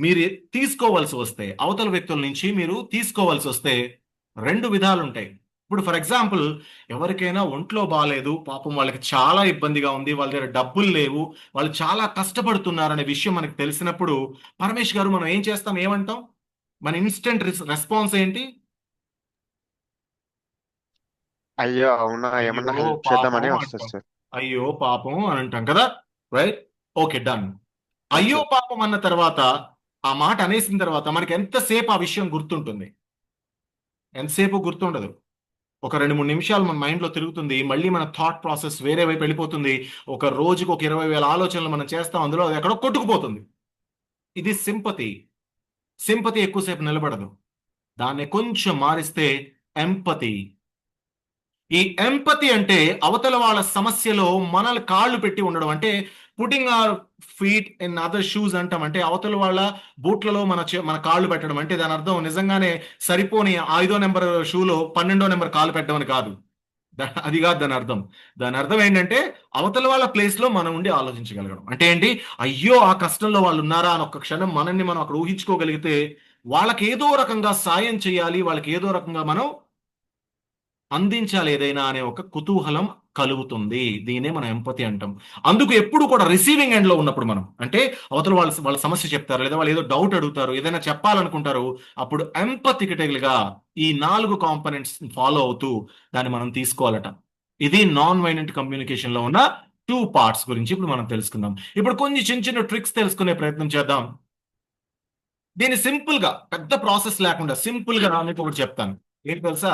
మీరు తీసుకోవాల్సి వస్తే, అవతల వ్యక్తుల నుంచి మీరు తీసుకోవాల్సి వస్తే 2 విధాలు ఉంటాయి. ఇప్పుడు ఫర్ ఎగ్జాంపుల్ ఎవరికైనా ఒంట్లో బాగాలేదు, పాపం వాళ్ళకి చాలా ఇబ్బందిగా ఉంది, వాళ్ళ దగ్గర డబ్బులు లేవు, వాళ్ళు చాలా కష్టపడుతున్నారనే విషయం మనకు తెలిసినప్పుడు పరమేష్ గారు మనం ఏం చేస్తాం, ఏమంటాం? మన ఇన్స్టెంట్ రెస్పాన్స్ ఏంటి? అయ్యో అవునా, ఏమన్నా అయ్యో హెల్ప్ పాపం చేద్దామని వస్తుంది అంటాం. సార్. అయ్యో పాపం అని అంటాం కదా, రైట్? Okay, done. అయ్యో పాపం అన్న తర్వాత, ఆ మాట అనేసిన తర్వాత మనకి ఎంతసేపు ఆ విషయం గుర్తుంటుంది? ఎంతసేపు గుర్తుండదు. ఒక 2-3 నిమిషాలు మన మైండ్లో తిరుగుతుంది, మళ్ళీ మన థాట్ ప్రాసెస్ వేరే వైపు వెళ్ళిపోతుంది. ఒక రోజుకు ఒక 20,000 ఆలోచనలు మనం చేస్తాం, అందులో అది ఎక్కడో కొట్టుకుపోతుంది. ఇది సింపతి. సింపతి ఎక్కువసేపు నిలబడదు, దాన్ని కొంచెం మారిస్తే ఎంపతి. ఈ ఎంపతి అంటే అవతల వాళ్ళ సమస్యలో మనల్ని కాళ్ళు పెట్టి ఉండడం, అంటే putting our feet in other shoes అంటాం. అంటే అవతల వాళ్ళ బూట్లలో మన కాళ్ళు పెట్టడం అంటే దాని అర్థం నిజంగానే సరిపోని 5వ నెంబర్ షూలో 12వ నెంబర్ కాలు పెట్టడం అని కాదు. అది కాదు దాని అర్థం. దాని అర్థం ఏంటంటే అవతల వాళ్ళ ప్లేస్ లో మనం ఉండి ఆలోచించగలగడం. అంటే ఏంటి, అయ్యో ఆ కష్టంలో వాళ్ళు ఉన్నారా అని ఒక్క క్షణం మనల్ని మనం అక్కడ ఊహించుకోగలిగితే వాళ్ళకి ఏదో రకంగా సాయం చేయాలి, వాళ్ళకి ఏదో రకంగా మనం అందించాలి ఏదైనా అనే ఒక కుతూహలం కలుగుతుంది. దీనే మనం ఎంపతి అంటాం. అందుకు ఎప్పుడు కూడా రిసీవింగ్ ఎండ్ లో ఉన్నప్పుడు మనం, అంటే అవతల వాళ్ళ సమస్య చెప్తారు, లేదా వాళ్ళు ఏదో డౌట్ అడుగుతారు, ఏదైనా చెప్పాలనుకుంటారు, అప్పుడు ఎంపథెటికల్ గా ఈ 4 కాంపోనెంట్స్ ఫాలో అవుతూ దాన్ని మనం తీసుకోవాలట. ఇది నాన్ వైలెంట్ కమ్యూనికేషన్ లో ఉన్న 2 పార్ట్స్ గురించి ఇప్పుడు మనం తెలుసుకుందాం. ఇప్పుడు కొన్ని చిన్న చిన్న ట్రిక్స్ తెలుసుకునే ప్రయత్నం చేద్దాం. దీన్ని సింపుల్ గా పెద్ద ప్రాసెస్ లేకుండా సింపుల్ గా మీకు ఒకటి చెప్తాను. ఏంటి తెలుసా?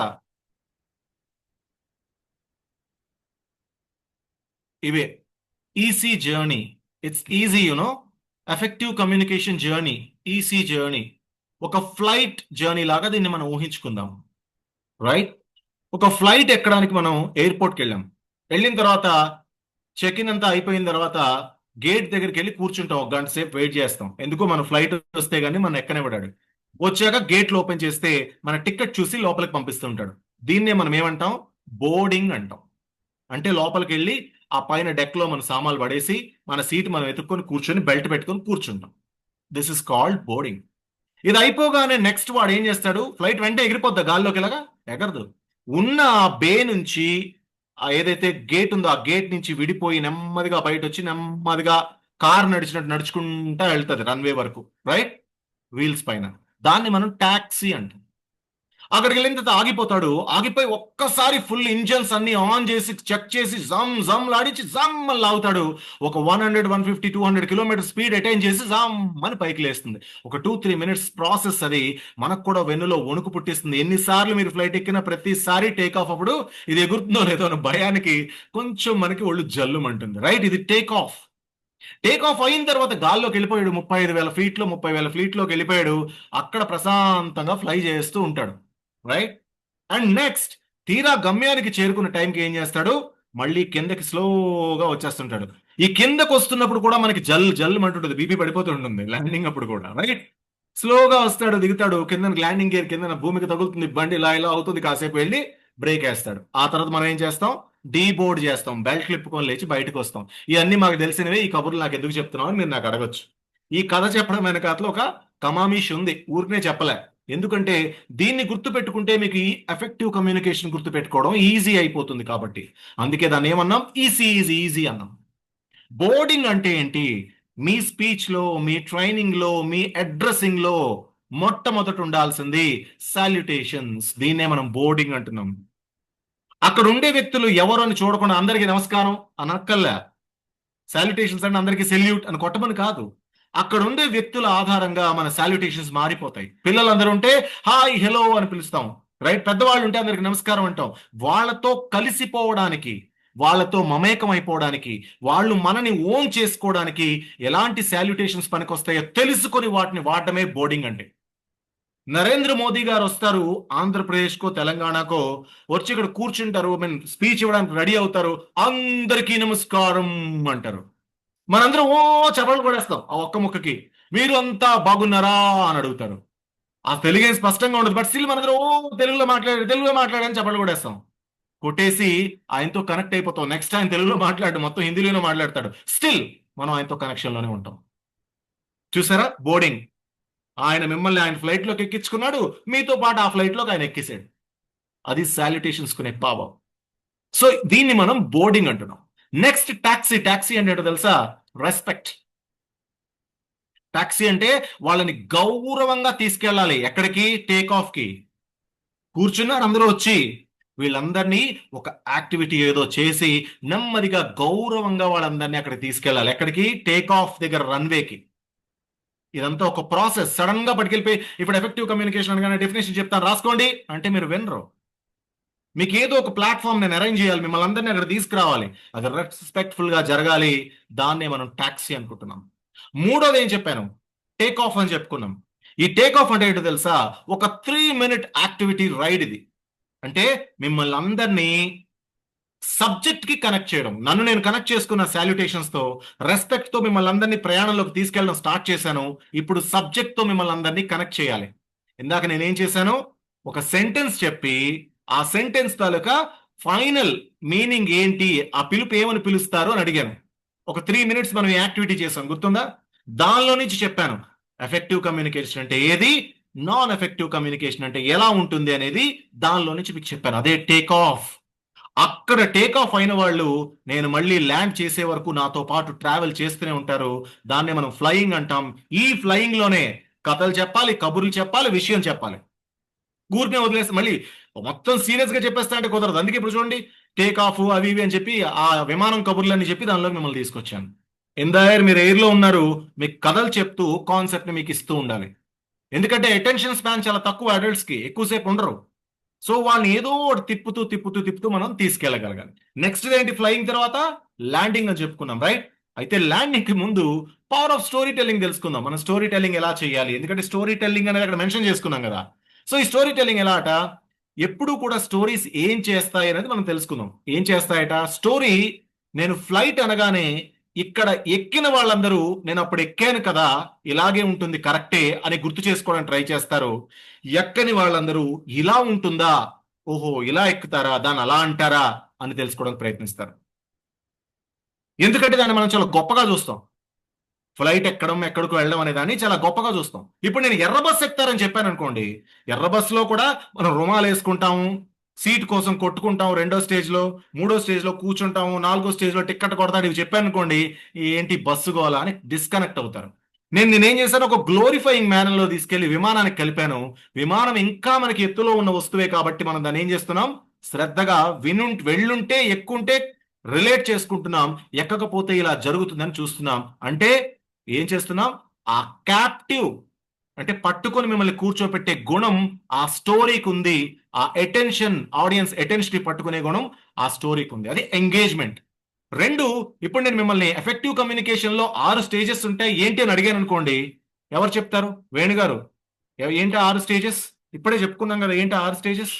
ఇవే EC journey. It's easy you know. Effective communication journey, EC journey. ఒక ఫ్లైట్ జర్నీ లాగా దీన్ని మనం ఊహించుకుందాం. రైట్? ఒక ఫ్లైట్ ఎక్కడానికి మనం ఎయిర్పోర్ట్కి వెళ్ళాం. వెళ్ళిన తర్వాత చెక్ ఇన్ అంతా అయిపోయిన తర్వాత గేట్ దగ్గరికి వెళ్ళి కూర్చుంటాం. ఒక గంట సేపు వెయిట్ చేస్తాం. ఎందుకు? మన ఫ్లైట్ వస్తే గానీ మన ఎక్కనివ్వడాడు. వచ్చాక గేట్లు ఓపెన్ చేస్తే మన టికెట్ చూసి లోపలికి పంపిస్తుంటాడు. దీన్నే మనం ఏమంటాం? బోర్డింగ్ అంటాం. అంటే లోపలికి వెళ్ళి ఆ పైన డెక్ లో మన సామాన్లు పడేసి మన సీట్ మనం ఎత్తుక్కొని కూర్చొని బెల్ట్ పెట్టుకొని కూర్చుంటాం. This is called boarding. ఇది అయిపోగానే నెక్స్ట్ వాడు ఏం చేస్తాడు? ఫ్లైట్ వెంటనే ఎగిరిపోద్దా గాల్లోకి? ఇలాగా ఎగరదు. ఉన్న ఆ బే నుంచి ఏదైతే గేట్ ఉందో ఆ గేట్ నుంచి విడిపోయి నెమ్మదిగా బయట వచ్చి నెమ్మదిగా కార్ నడిచినట్టు నడుచుకుంటా వెళ్తుంది రన్వే వరకు. రైట్? వీల్స్ పైన. దాన్ని మనం టాక్సీ అంటాం. అక్కడికి వెళ్ళిన తర్వాత ఆగిపోతాడు. ఆగిపోయి ఒక్కసారి ఫుల్ ఇంజన్స్ అన్ని ఆన్ చేసి చెక్ చేసి జమ్ జమ్ లాడించి జమ్ అని లాగుతాడు. ఒక 100, 150, 200 కిలోమీటర్ స్పీడ్ అటైన్ చేసి జమ్ అని పైకి లేస్తుంది. ఒక 2-3 మినిట్స్ ప్రాసెస్ అది. మనకు కూడా వెన్నులో వణుకు పుట్టిస్తుంది. ఎన్నిసార్లు మీరు ఫ్లైట్ ఎక్కినా ప్రతిసారి టేక్ ఆఫ్ అప్పుడు ఇది ఎగురుతుందో లేదో అన్న భయానికి కొంచెం మనకి ఒళ్ళు జల్లుమంటుంది. రైట్? ఇది టేక్ ఆఫ్. టేక్ ఆఫ్ అయిన తర్వాత గాల్లోకి వెళ్ళిపోయాడు. 35,000 ఫీట్లో 30,000 ఫీట్లోకి వెళ్ళిపోయాడు. అక్కడ ప్రశాంతంగా ఫ్లై చేస్తూ ఉంటాడు. రైట్? అండ్ నెక్స్ట్ తీరా గమ్యానికి చేరుకున్న టైంకి ఏం చేస్తాడు? మళ్ళీ కిందకి స్లోగా వచ్చేస్తుంటాడు. ఈ కిందకు వస్తున్నప్పుడు కూడా మనకి జల్ జల్ అంటుంటుంది, బీపీ పడిపోతూ ఉంటుంది ల్యాండింగ్ అప్పుడు కూడా. రైట్? స్లోగా వస్తాడు, దిగుతాడు, కింద ల్యాండింగ్ గేర్ కింద భూమికి తగులుతుంది, బండి ఇలా ఇలా అవుతుంది, కాసేపు వెళ్ళి బ్రేక్ వేస్తాడు. ఆ తర్వాత మనం ఏం చేస్తాం? డీబోర్డ్ చేస్తాం, బెల్ట్ క్లిప్పుకొని లేచి బయటకు వస్తాం. ఇవన్నీ మాకు తెలిసినవే. ఈ కబుర్లు నాకు ఎందుకు చెప్తున్నావు అని మీరు నాకు అడగచ్చు. ఈ కథ చెప్పడం వెనకాతలో ఒక కమామీష్ ఉంది, ఊరికనే చెప్పలే. ఎందుకంటే దీన్ని గుర్తుపెట్టుకుంటే మీకు ఈ ఎఫెక్టివ్ కమ్యూనికేషన్ గుర్తుపెట్టుకోవడం ఈజీ అయిపోతుంది కాబట్టి. అందుకే దాన్ని ఏమన్నాం? ఈజీ అన్నాం. బోర్డింగ్ అంటే ఏంటి? మీ స్పీచ్ లో, మీ ట్రైనింగ్ లో, మీ అడ్రస్సింగ్ లో మొట్టమొదట ఉండాల్సింది సాల్యుటేషన్స్. దీన్నే మనం బోర్డింగ్ అంటున్నాం. అక్కడ ఉండే వ్యక్తులు ఎవరు అని చూడకుండా అందరికీ నమస్కారం అనక్కల్లా. సాల్యుటేషన్స్ అంటే అందరికీ సెల్యూట్ అని కొట్టమని కాదు. అక్కడ ఉండే వ్యక్తుల ఆధారంగా మన సాల్యుటేషన్స్ మారిపోతాయి. పిల్లలందరూ ఉంటే హాయ్ హెలో అని పిలుస్తాం. రైట్? పెద్దవాళ్ళు ఉంటే అందరికి నమస్కారం అంటాం. వాళ్ళతో కలిసిపోవడానికి, వాళ్ళతో మమేకం అయిపోవడానికి, వాళ్ళు మనని ఓన్ చేసుకోవడానికి ఎలాంటి సాల్యుటేషన్స్ పనికొస్తాయో తెలుసుకొని వాటిని వాడటమే బోర్డింగ్ అంటే. నరేంద్ర మోదీ గారు వస్తారు ఆంధ్రప్రదేశ్కో తెలంగాణకో, వచ్చి ఇక్కడ కూర్చుంటారు, స్పీచ్ ఇవ్వడానికి రెడీ అవుతారు, అందరికీ నమస్కారం అంటారు. మనందరం ఓ చపలు కొడేస్తాం ఆ ఒక్క ముక్కకి. మీరు అంతా బాగున్నారా అని అడుగుతారు. ఆ తెలుగు ఏం స్పష్టంగా ఉండదు, బట్ స్టిల్ మనందరం ఓ తెలుగులో మాట్లాడని చపలు కొడేస్తాం. కొట్టేసి ఆయనతో కనెక్ట్ అయిపోతాం. నెక్స్ట్ ఆయన తెలుగులో మాట్లాడు, మొత్తం హిందీలోనే మాట్లాడతాడు, స్టిల్ మనం ఆయనతో కనెక్షన్ లోనే ఉంటాం. చూసారా? బోర్డింగ్. ఆయన మిమ్మల్ని ఆయన ఫ్లైట్ లోకి ఎక్కించుకున్నాడు, మీతో పాటు ఆ ఫ్లైట్ లోకి ఆయన ఎక్కేసాడు. అది సాల్యుటేషన్స్ కునే పవర్. సో దీన్ని మనం బోర్డింగ్ అంటున్నాం. Next taxi. టాక్సీ అంటే ఏంటో తెలుసా? రెస్పెక్ట్. టాక్సీ అంటే వాళ్ళని గౌరవంగా తీసుకెళ్ళాలి. ఎక్కడికి? టేక్ ఆఫ్ కి. కూర్చున్నారు అందరూ వచ్చి, వీళ్ళందరినీ ఒక యాక్టివిటీ ఏదో చేసి నెమ్మదిగా గౌరవంగా వాళ్ళందరినీ అక్కడికి తీసుకెళ్ళాలి. ఎక్కడికి? టేక్ ఆఫ్ దగ్గర, రన్వేకి. ఇదంతా ఒక ప్రాసెస్. సడన్ గా పట్టుకెళ్ళిపోయి ఇప్పుడు ఎఫెక్టివ్ కమ్యూనికేషన్ అనగానే డెఫినేషన్ చెప్తాను రాసుకోండి అంటే మీరు వినరు. మీకు ఏదో ఒక ప్లాట్ఫామ్ నేను అరేంజ్ చేయాలి, మిమ్మల్ని అందరినీ అక్కడ తీసుకురావాలి, అది రెస్పెక్ట్ఫుల్ గా జరగాలి. దాన్నే మనం టాక్సీ అనుకుంటున్నాం. మూడోది ఏం చెప్పాను? టేక్ ఆఫ్ అని చెప్పుకున్నాం. ఈ టేక్ ఆఫ్ అంటే ఏంటో తెలుసా? ఒక 3-minute యాక్టివిటీ రైడ్ ఇది. అంటే మిమ్మల్ని అందరినీ సబ్జెక్ట్ కి కనెక్ట్ చేయడం. నన్ను నేను కనెక్ట్ చేసుకున్న సాల్యుటేషన్స్ తో, రెస్పెక్ట్ తో మిమ్మల్ని అందరినీ ప్రయాణంలోకి తీసుకెళ్ళడం స్టార్ట్ చేశాను. ఇప్పుడు సబ్జెక్ట్ తో మిమ్మల్ని అందరినీ కనెక్ట్ చేయాలి. ఇందాక నేనేం చేశాను? ఒక సెంటెన్స్ చెప్పి ఆ సెంటెన్స్ తాలూకా ఫైనల్ మీనింగ్ ఏంటి, ఆ పిలుపు ఏమని పిలుస్తారు అని అడిగాను. ఒక 3 minutes మనం యాక్టివిటీ చేసాం, గుర్తుందా? దానిలో నుంచి చెప్పాను ఎఫెక్టివ్ కమ్యూనికేషన్ అంటే ఏది, నాన్ ఎఫెక్టివ్ కమ్యూనికేషన్ అంటే ఎలా ఉంటుంది అనేది దానిలో నుంచి మీకు చెప్పాను. అదే టేక్ ఆఫ్. అక్కడ టేక్ ఆఫ్ అయిన వాళ్ళు నేను మళ్ళీ ల్యాండ్ చేసే వరకు నాతో పాటు ట్రావెల్ చేస్తూనే ఉంటారు. దాన్నే మనం ఫ్లయింగ్ అంటాం. ఈ ఫ్లయింగ్ లోనే కథలు చెప్పాలి, కబుర్లు చెప్పాలి, విషయం చెప్పాలి. ఊరినే వదిలేసి మళ్ళీ మొత్తం సీరియస్ గా చెప్పేస్తా అంటే కుదరదు. అందుకే ఇప్పుడు చూడండి, టేక్ ఆఫ్ అవి ఇవి అని చెప్పి ఆ విమానం కబుర్లని చెప్పి దానిలో మిమ్మల్ని తీసుకొచ్చాను. ఎందాయర్ మీరు ఎయిర్ లో ఉన్నారు, మీకు కథలు చెప్తూ కాన్సెప్ట్ ని మీకు ఇస్తూ ఉండాలి. ఎందుకంటే అటెన్షన్ స్పాన్ చాలా తక్కువ అడల్ట్స్ కి, ఎక్కువసేపు ఉండరు. సో వాళ్ళని ఏదో ఒకటి తిప్పుతూ మనం తీసుకెళ్ళగలగాలి. నెక్స్ట్ ఏంటి? ఫ్లయింగ్ తర్వాత ల్యాండింగ్ అని చెప్పుకున్నాం, రైట్? అయితే ల్యాండింగ్ కి ముందు పవర్ ఆఫ్ స్టోరీ టెల్లింగ్ తెలుసుకుందాం. మనం స్టోరీ టెల్లింగ్ ఎలా చేయాలి, ఎందుకంటే స్టోరీ టెల్లింగ్ అనేది అక్కడ మెన్షన్ చేసుకున్నాం కదా. సో ఈ స్టోరీ టెల్లింగ్ ఎలా అట, ఎప్పుడు కూడా స్టోరీస్ ఏం చేస్తాయి అనేది మనం తెలుసుకుందాం. ఏం చేస్తాయట? స్టోరీ, నేను ఫ్లైట్ అనగానే ఇక్కడ ఎక్కిన వాళ్ళందరూ నేను అప్పుడు ఎక్కాను కదా, ఇలాగే ఉంటుంది కరెక్టే అని గుర్తు చేసుకోవడానికి ట్రై చేస్తారు. ఎక్కని వాళ్ళందరూ ఇలా ఉంటుందా, ఓహో ఇలా ఎక్కుతారా, దాన్ని అలా అంటారా అని తెలుసుకోవడానికి ప్రయత్నిస్తారు. ఎందుకంటే దాన్ని మనం చాలా గొప్పగా చూస్తాం. ఫ్లైట్ ఎక్కడం, ఎక్కడికి వెళ్ళడం అనే దాన్ని చాలా గొప్పగా చూస్తాం. ఇప్పుడు నేను ఎర్ర బస్సు ఎక్కుతారని చెప్పాను అనుకోండి, ఎర్ర బస్సులో కూడా మనం రుమాలు వేసుకుంటాము, సీట్ కోసం కొట్టుకుంటాం, 2వ స్టేజ్లో, 3వ స్టేజ్లో కూర్చుంటాము, 4వ స్టేజ్లో టికెట్ కొడతాడు, ఇవి చెప్పాను అనుకోండి, ఏంటి బస్సు గోలా అని డిస్కనెక్ట్ అవుతారు. నేనేం చేశాను, ఒక గ్లోరిఫైయింగ్ మేనర్లో తీసుకెళ్లి విమానానికి కలిపాను. విమానం ఇంకా మనకి ఎత్తులో ఉన్న వస్తువే కాబట్టి మనం దాన్ని ఏం చేస్తున్నాం, శ్రద్ధగా వెళ్ళుంటే ఎక్కుంటే రిలేట్ చేసుకుంటున్నాం, ఎక్కకపోతే ఇలా జరుగుతుందని చూస్తున్నాం. అంటే ఏం చేస్తున్నాం, ఆ క్యాప్టివ్ అంటే పట్టుకొని మిమ్మల్ని కూర్చోపెట్టే గుణం ఆ స్టోరీకి ఉంది. ఆ అటెన్షన్, ఆడియన్స్ అటెన్షన్ పట్టుకునే గుణం ఆ స్టోరీకి ఉంది. అది ఎంగేజ్మెంట్. 2, ఇప్పుడు నేను మిమ్మల్ని ఎఫెక్టివ్ కమ్యూనికేషన్ లో 6 స్టేజెస్ ఉంటాయి ఏంటి అని అడిగాను అనుకోండి, ఎవరు చెప్తారు? వేణుగారు, ఏంటి 6 స్టేజెస్? ఇప్పుడే చెప్పుకున్నాం కదా, ఏంటి 6 స్టేజెస్?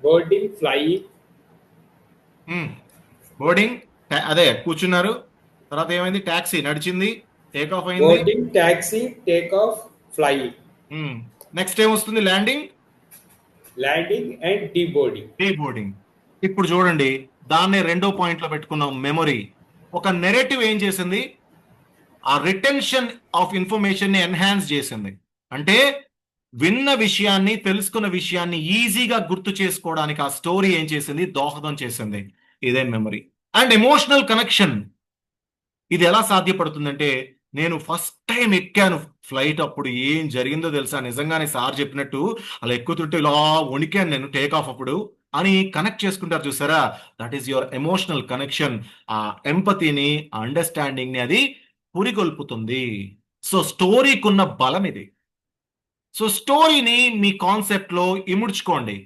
బోర్డింగ్, ఫ్లయింగ్, బోర్డింగ్, అదే కూర్చున్నారు, తర్వాత ఏమైంది, టాక్సీ నడిచింది, టేక్ ఆఫ్ అయింది, boarding, taxi, take off, flying. Next ఏమొస్తుంది? Landing, landing and deboarding. Deboarding. ఇప్పుడు చూడండి, దాన్నే 2వ పాయింట్ లో పెట్టుకున్నాం, మెమొరీ. ఒక నెరేటివ్ ఏం చేసింది, ఆ రిటెన్షన్ ఆఫ్ ఇన్ఫర్మేషన్ ని ఎన్హాన్స్ చేసింది. అంటే విన్న విషయాన్ని, తెలుసుకున్న విషయాన్ని ఈజీగా గుర్తు చేసుకోవడానికి ఆ స్టోరీ ఏం చేసింది, దోహదం చేసింది. ఇదే మెమరీ. అండ్ ఎమోషనల్ కనెక్షన్, ఇది ఎలా సాధ్యపడుతుందంటే, నేను ఫస్ట్ టైం ఎక్కాను ఫ్లైట్, అప్పుడు ఏం జరిగిందో తెలుసా, నిజంగానే సార్ చెప్పినట్టు అలా ఎక్కుతుంటే ఇలా వణికాను నేను టేక్ ఆఫ్ అప్పుడు అని కనెక్ట్ చేసుకుంటారు చూసారా, that is your emotional connection. ఆ ఎంపతిని, ఆ అండర్స్టాండింగ్ ని అది పురిగొల్పుతుంది. సో స్టోరీకి ఉన్న బలం ఇది. సో స్టోరీని మీ కాన్సెప్ట్ లో ఇముడ్చుకోండి,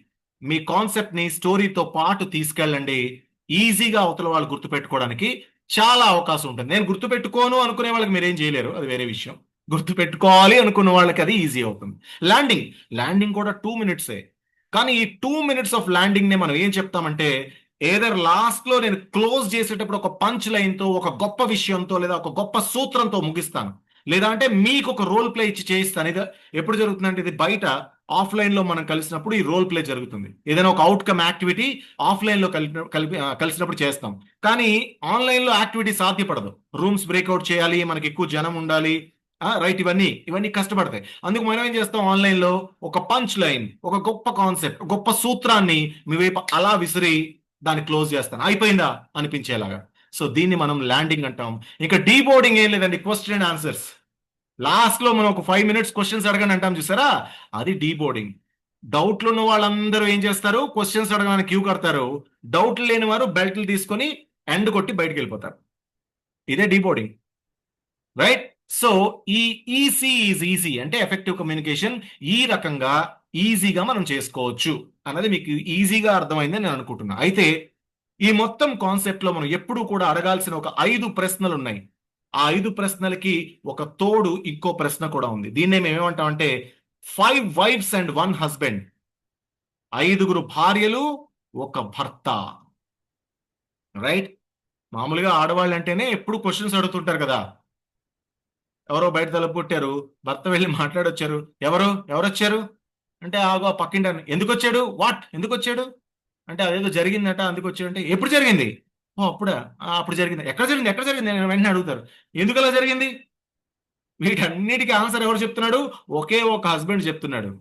మీ కాన్సెప్ట్ ని స్టోరీతో పాటు తీసుకెళ్ళండి. ఈజీగా అవతల వాళ్ళు గుర్తుపెట్టుకోవడానికి చాలా అవకాశం ఉంటుంది. నేను గుర్తుపెట్టుకోను అనుకునే వాళ్ళకి మీరేం చేయలేరు, అది వేరే విషయం. గుర్తుపెట్టుకోవాలి అనుకున్న వాళ్ళకి అది ఈజీ అవుతుంది. ల్యాండింగ్ కూడా 2 మినిట్సే. కానీ ఈ 2 మినిట్స్ ఆఫ్ ల్యాండింగ్ నే మనం ఏం చెప్తామంటే, ఏదర్ లాస్ట్ లో నేను క్లోజ్ చేసేటప్పుడు ఒక పంచ్ లైన్ తో, ఒక గొప్ప విషయంతో, లేదా ఒక గొప్ప సూత్రంతో ముగిస్తాను, లేదా అంటే మీకు ఒక రోల్ ప్లే ఇచ్చి చేయిస్తాను. ఇది ఎప్పుడు జరుగుతుందంటే, ఇది బయట ఆఫ్లైన్ లో మనం కలిసినప్పుడు ఈ రోల్ ప్లే జరుగుతుంది. ఏదైనా ఒక అవుట్కమ్ యాక్టివిటీ ఆఫ్లైన్ లో కలిసినప్పుడు చేస్తాం, కానీ ఆన్లైన్ లో యాక్టివిటీ సాధ్యపడదు. రూమ్స్ బ్రేక్అవుట్ చేయాలి, మనకి ఎక్కువ జనం ఉండాలి, రైట్, ఇవన్నీ కష్టపడతాయి. అందుకు మనం ఏం చేస్తాం, ఆన్లైన్ లో ఒక పంచ్ లైన్, ఒక గొప్ప కాన్సెప్ట్, గొప్ప సూత్రాన్ని మీ వైపు అలా విసిరి దాన్ని క్లోజ్ చేస్తాను, అయిపోయిందా అనిపించేలాగా. సో దీన్ని మనం ల్యాండింగ్ అంటాం. ఇంకా డీబోర్డింగ్ ఏం లేదండి, క్వశ్చన్ అండ్ ఆన్సర్స్. లాస్ట్ లో మనం ఒక 5 మినిట్స్ క్వశ్చన్స్ అడగండి అంటాం చూసారా, అది డీబోర్డింగ్. డౌట్లు ఉన్న వాళ్ళందరూ ఏం చేస్తారు, క్వశ్చన్స్ అడగడానికి క్యూ కడతారు. డౌట్లు లేని వారు బెల్ట్లు తీసుకొని ఎండ్ కొట్టి బయటకు వెళ్ళిపోతారు. ఇదే డీబోర్డింగ్, రైట్? సో ఈ ఈజీ అంటే ఎఫెక్టివ్ కమ్యూనికేషన్ ఈ రకంగా ఈజీగా మనం చేసుకోవచ్చు అన్నది మీకు ఈజీగా అర్థమైందని నేను అనుకుంటున్నా. అయితే ఈ మొత్తం కాన్సెప్ట్ లో మనం ఎప్పుడూ కూడా అడగాల్సిన ఒక 5 ప్రశ్నలు ఉన్నాయి. ఆ 5 ప్రశ్నలకి ఒక తోడు ఇంకో ప్రశ్న కూడా ఉంది. దీన్నే మేము ఏమంటామంటే 5 వైఫ్స్ అండ్ 1 హస్బెండ్. 5 భార్యలు, 1 భర్త, రైట్? మామూలుగా ఆడవాళ్ళు అంటేనే ఎప్పుడు క్వశ్చన్స్ అడుగుతుంటారు కదా. ఎవరో బయట తలుపు కొట్టారు, భర్త వెళ్ళి మాట్లాడొచ్చారు, ఎవరొచ్చారు అంటే, ఆగో పక్కింటి, ఎందుకు వచ్చాడు, ఎందుకు వచ్చాడు అంటే, అదేదో జరిగిందట అందుకు వచ్చాడు అంటే, ఎప్పుడు జరిగింది, ఓ అప్పుడా, అప్పుడు జరిగింది, ఎక్కడ జరిగింది నేను వెంటనే అడుగుతారు, ఎందుకు అలా జరిగింది. వీటన్నిటికీ ఆన్సర్ ఎవరు చెప్తున్నాడు, ఒకే ఒక హస్బెండ్ చెప్తున్నాడు.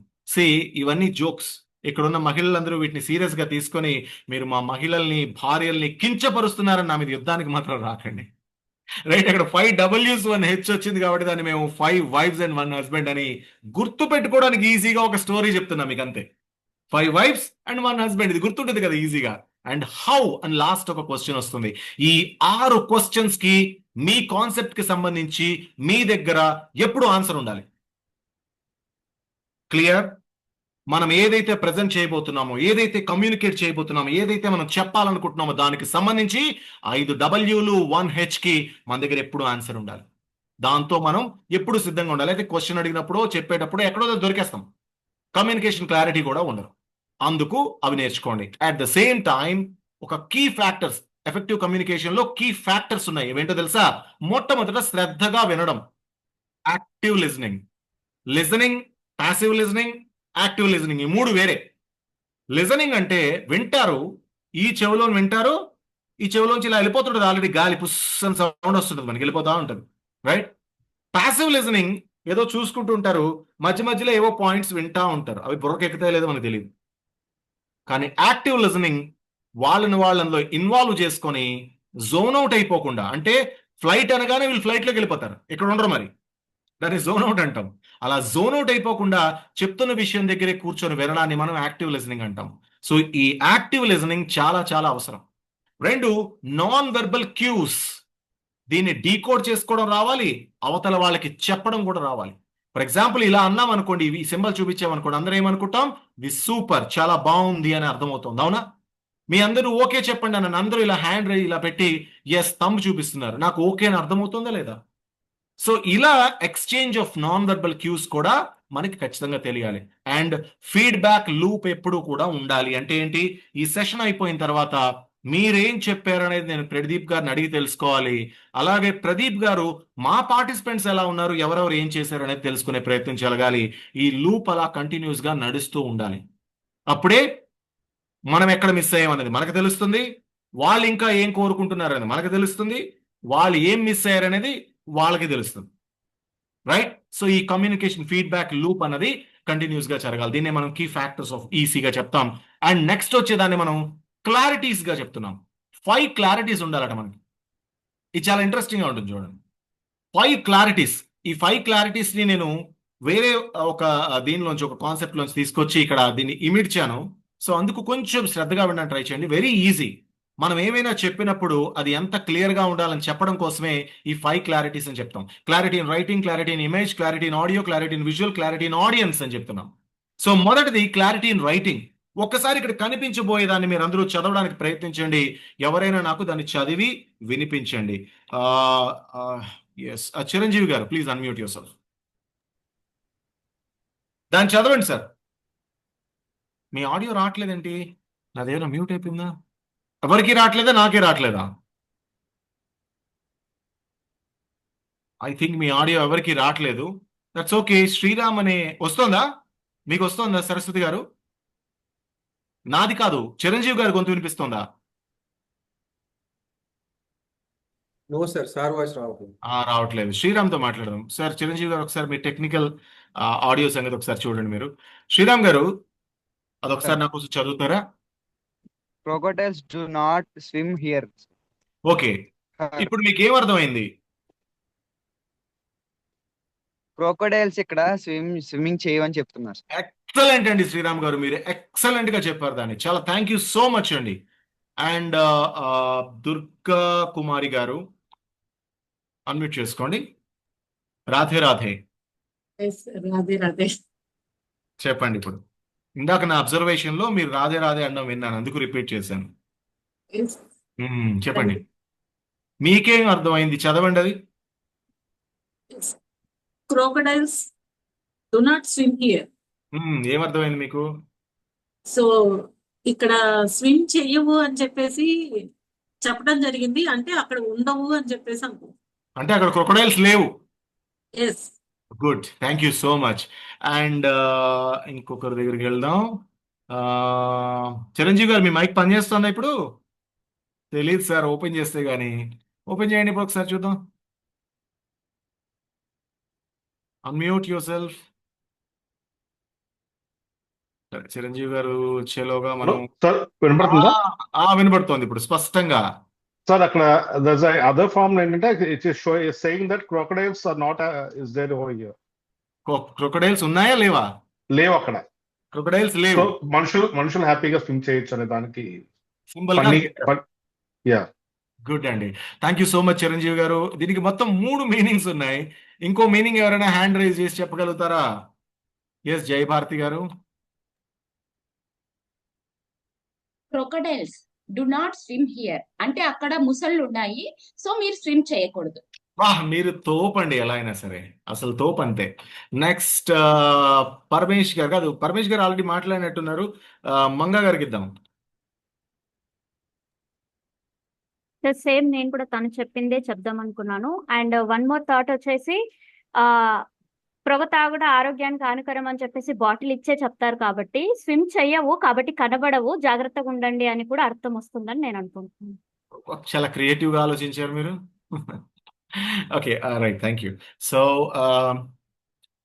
ఇవన్నీ జోక్స్. ఇక్కడున్న మహిళలందరూ వీటిని సీరియస్ గా తీసుకొని, మీరు మా మహిళల్ని, భార్యల్ని కించపరుస్తున్నారని నా మీద యుద్ధానికి మాత్రం రాకండి, రైట్? అక్కడ 5 W's 1 H వచ్చింది కాబట్టి దాన్ని మేము 5 వైఫ్స్ అండ్ 1 హస్బెండ్ అని గుర్తు పెట్టుకోవడానికి ఈజీగా ఒక స్టోరీ చెప్తున్నా మీకు, అంతే. 5 వైఫ్స్ అండ్ 1 హస్బెండ్, ఇది గుర్తుంటుంది కదా ఈజీగా. అండ్ హౌ అని లాస్ట్ ఒక క్వశ్చన్ వస్తుంది. ఈ 6 క్వశ్చన్స్ కి మీ కాన్సెప్ట్ కి సంబంధించి మీ దగ్గర ఎప్పుడు ఆన్సర్ ఉండాలి. క్లియర్? మనం ఏదైతే ప్రజెంట్ చేయబోతున్నామో, ఏదైతే కమ్యూనికేట్ చేయబోతున్నామో, ఏదైతే మనం చెప్పాలనుకుంటున్నామో దానికి సంబంధించి 5 Wలు 1 Hకి మన దగ్గర ఎప్పుడు ఆన్సర్ ఉండాలి. దాంతో మనం ఎప్పుడు సిద్ధంగా ఉండాలి. అయితే క్వశ్చన్ అడిగినప్పుడు చెప్పేటప్పుడు ఎక్కడో దొరికేస్తాం. కమ్యూనికేషన్ క్లారిటీ కూడా ఉండదు. అందుకు అవి నేర్చుకోండి. అట్ ద సేమ్ టైం ఒక కీ ఫ్యాక్టర్స్, ఎఫెక్టివ్ కమ్యూనికేషన్ లో కీ ఫ్యాక్టర్స్ ఉన్నాయి. ఏవేంటో తెలుసా? మొట్టమొదట శ్రద్ధగా వినడం, active listening. Listening, passive listening, active listening, ఈ 3 వేరే. లిజనింగ్ అంటే వింటారు, ఈ చెవిలో వింటారు, ఈ చెవిలోంచి ఇలా వెళ్ళిపోతుంటది, ఆల్రెడీ గాలి పుస్ అని సౌండ్ వస్తుంటది, మనకి వెళ్ళిపోతా ఉంటుంది, రైట్? ప్యాసివ్ లిజనింగ్ ఏదో చూసుకుంటూ ఉంటారు, మధ్య మధ్యలో ఏవో పాయింట్స్ వింటా ఉంటారు, అవి బుర్రకి ఎక్కుతాయో లేదో మనకు తెలియదు. కానీ యాక్టివ్ లిజనింగ్ వాళ్ళలో ఇన్వాల్వ్ చేసుకొని జోన్ అవుట్ అయిపోకుండా, అంటే ఫ్లైట్ అనగానే వీళ్ళు ఫ్లైట్లోకి వెళ్ళిపోతారు, ఇక్కడ ఉండరు, మరి దాన్ని జోన్ అవుట్ అంటాం. అలా జోన్ అవుట్ అయిపోకుండా చెప్తున్న విషయం దగ్గరే కూర్చొని వినడాన్ని మనం యాక్టివ్ లిజనింగ్ అంటాం. సో ఈ యాక్టివ్ లిజనింగ్ చాలా చాలా అవసరం. 2, నాన్ వెర్బల్ క్యూస్. దీన్ని డీకోడ్ చేసుకోవడం రావాలి, అవతల వాళ్ళకి చెప్పడం కూడా రావాలి. ఫర్ ఎగ్జాంపుల్ ఇలా అన్నాం అనుకోండి, ఈ సింబల్ చూపించామనుకోండి, అందరూ ఏమనుకుంటాం? ది సూపర్, చాలా బాగుంది అని అర్థమవుతుంది, అవునా? మీ అందరూ ఓకే చెప్పండి అని అందరూ ఇలా హ్యాండ్ ఇలా పెట్టి ఎస్ థంబ్ చూపిస్తున్నారు, నాకు ఓకే అని అర్థమవుతుందా లేదా? సో ఇలా exchange of non verbal cues కూడా మనకి ఖచ్చితంగా తెలియాలి. అండ్ ఫీడ్బ్యాక్ లూప్ ఎప్పుడు కూడా ఉండాలి. అంటే ఏంటి? ఈ సెషన్ అయిపోయిన తర్వాత మీరేం చెప్పారనేది నేను ప్రదీప్ గారిని అడిగి తెలుసుకోవాలి. అలాగే ప్రదీప్ గారు మా పార్టిసిపెంట్స్ ఎలా ఉన్నారు, ఎవరెవరు ఏం చేశారు అనేది తెలుసుకునే ప్రయత్నం చేయగలగాలి. ఈ లూప్ అలా కంటిన్యూస్ గా నడుస్తూ ఉండాలి. అప్పుడే మనం ఎక్కడ మిస్ అయ్యామనేది మనకు తెలుస్తుంది, వాళ్ళు ఇంకా ఏం కోరుకుంటున్నారనేది మనకు తెలుస్తుంది, వాళ్ళు ఏం మిస్ అయ్యారనేది వాళ్ళకి తెలుస్తుంది, రైట్? సో ఈ కమ్యూనికేషన్ ఫీడ్బ్యాక్ లూప్ అన్నది కంటిన్యూస్ గా జరగాలి. దీన్నే మనం కీ ఫ్యాక్టర్స్ ఆఫ్ ఈసీగా చెప్తాం. అండ్ నెక్స్ట్ వచ్చేదాన్ని మనం క్లారిటీస్ గా చెప్తున్నాం. 5 క్లారిటీస్ ఉండాలట మనకి. ఇది చాలా ఇంట్రెస్టింగ్ గా ఉంటుంది, చూడండి. 5 క్లారిటీస్. ఈ 5 క్లారిటీస్ ని నేను వేరే ఒక దీనిలోంచి, ఒక కాన్సెప్ట్ లోంచి తీసుకొచ్చి ఇక్కడ దీన్ని ఇమిడ్చాను. సో అందుకు కొంచెం శ్రద్ధగా వినడానికి ట్రై చేయండి. Very easy. మనం ఏమైనా చెప్పినప్పుడు అది ఎంత క్లియర్ గా ఉండాలని చెప్పడం కోసమే ఈ 5 క్లారిటీస్ అని చెప్తాం. Clarity in writing, clarity in image, clarity in audio, clarity in visual, clarity in audience అని చెప్తున్నాం. సో మొదటిది క్లారిటీ ఇన్ రైటింగ్. ఒక్కసారి ఇక్కడ కనిపించబోయేదాన్ని మీరు అందరూ చదవడానికి ప్రయత్నించండి. ఎవరైనా నాకు దాన్ని చదివి వినిపించండి. ఎస్, చిరంజీవి గారు ప్లీజ్ అన్మ్యూట్ యువర్ సెల్ఫ్. దాన్ని చదవండి సార్. మీ ఆడియో రావట్లేదేంటి? నాదేమైనా మ్యూట్ అయిపోయిందా? ఎవరికి రావట్లేదా, నాకే రావట్లేదా? ఐ థింక్ మీ ఆడియో ఎవరికి రావట్లేదు. That's okay. శ్రీరామ్ అనే వస్తోందా? మీకు వస్తోందా సరస్వతి గారు? నాది కాదు, చిరంజీవి గారి గొంతు వినిపిస్తోందా? నో సార్, సార్ వాయిస్ రావట్లేదు. రావట్లేదు. శ్రీరామ్తో మాట్లాడదాం. సార్ చిరంజీవి గారు ఒకసారి మీ టెక్నికల్ ఆడియో సంగతి ఒకసారి చూడండి మీరు. శ్రీరామ్ గారు అదొకసారి నాకు చదువుతారా? Crocodiles do not swim here. Okay, ఇప్పుడు మీకు ఏం అర్థమైంది? క్రోకోడైల్స్ ఇక్కడ స్విమ్మింగ్ చేయవని చెప్తున్నారు. ఎక్సలెంట్ అండి శ్రీరామ్ గారు, మీరు ఎక్సలెంట్ గా చెప్పారు దాన్ని. చాలా థ్యాంక్ యూ సో మచ్ అండి. అండ్ దుర్గా కుమారి గారు అన్మ్యూట్ చేసుకోండి. రాధే రాధే రాధే రాధే. చెప్పండి. ఇప్పుడు ఇందాక నా అబ్జర్వేషన్ లో మీరు రాధే రాధే అనడం విన్నాను, అందుకు రిపీట్ చేశాను. చెప్పండి, మీకేం అర్థమైంది? చదవండి అది. Crocodiles do not swim here. ఏమర్థమైంది మీకు? సో ఇక్కడ స్విమ్ చెయ్యవు అని చెప్పేసి చెప్పడం జరిగింది, అంటే అక్కడ ఉండవు అని చెప్పేసి అనుకో. అంటే అక్కడ క్రొకడైల్స్ లేవు. Yes. Good, thank you so much. And ఇంకొకరి దగ్గరికి వెళ్దాం. చిరంజీవి గారు మీ మైక్ పనిచేస్తుందా ఇప్పుడు? తెలియదు సార్, ఓపెన్ చేస్తే గానీ. ఓపెన్ చేయండి ఇప్పుడు ఒకసారి చూద్దాం. Unmute your self. చిరంజీవి గారు వచ్చేలోగా మనం సార్ వినపడుతుందా? వినపడుతోంది ఇప్పుడు స్పష్టంగా. సార్ అక్కడ అదర్ ఫార్మ్ ఏంటంటే it is saying that crocodiles are not is there over here. Crocodiles ఉన్నాయా లేవా? లేవు అక్కడ. క్రొకడైల్స్ లేవు. మనుషులు హ్యాపీగా స్విమ్ చేయొచ్చు అనే దానికి సింబల్. యా, గుడ్ అండి, thank you so much Chiranjeevi గారు. దీనికి మొత్తం 3 మీనింగ్స్ ఉన్నాయి. ఇంకో మీనింగ్ ఎవరైనా హ్యాండ్ రైజ్ చేసి చెప్పగలుగుతారా? ఎస్ జయభారతి గారు. Crocodiles do not swim here అంటే అక్కడ ముసళ్ళు ఉన్నాయి, సో మీరు స్విమ్ చేయకూడదు. మీరు తోపండి ఎలా అయినా సరే, అసలు తోపు అంతే. నెక్స్ట్ పరమేష్ గారు కాదు, పరమేష్ గారు ఆల్రెడీ మాట్లాడినట్టున్నారు. మంగా గారికి ఇద్దాం. సేమ్ నేను కూడా తను చెప్పిందే చెప్దాం అనుకున్నాను. అండ్ వన్ మోర్ థాట్ వచ్చేసి పొగ తాగుట ఆరోగ్యానికి హానికరం అని చెప్పేసి బాటిల్ ఇచ్చే చెప్తారు, కాబట్టి స్విమ్ చెయ్యవు కాబట్టి కనబడవు, జాగ్రత్తగా ఉండండి అని కూడా అర్థం వస్తుందని నేను అనుకుంటున్నాను. చాలా క్రియేటివ్ గా ఆలోచించారు మీరు. Okay, right, thank you. So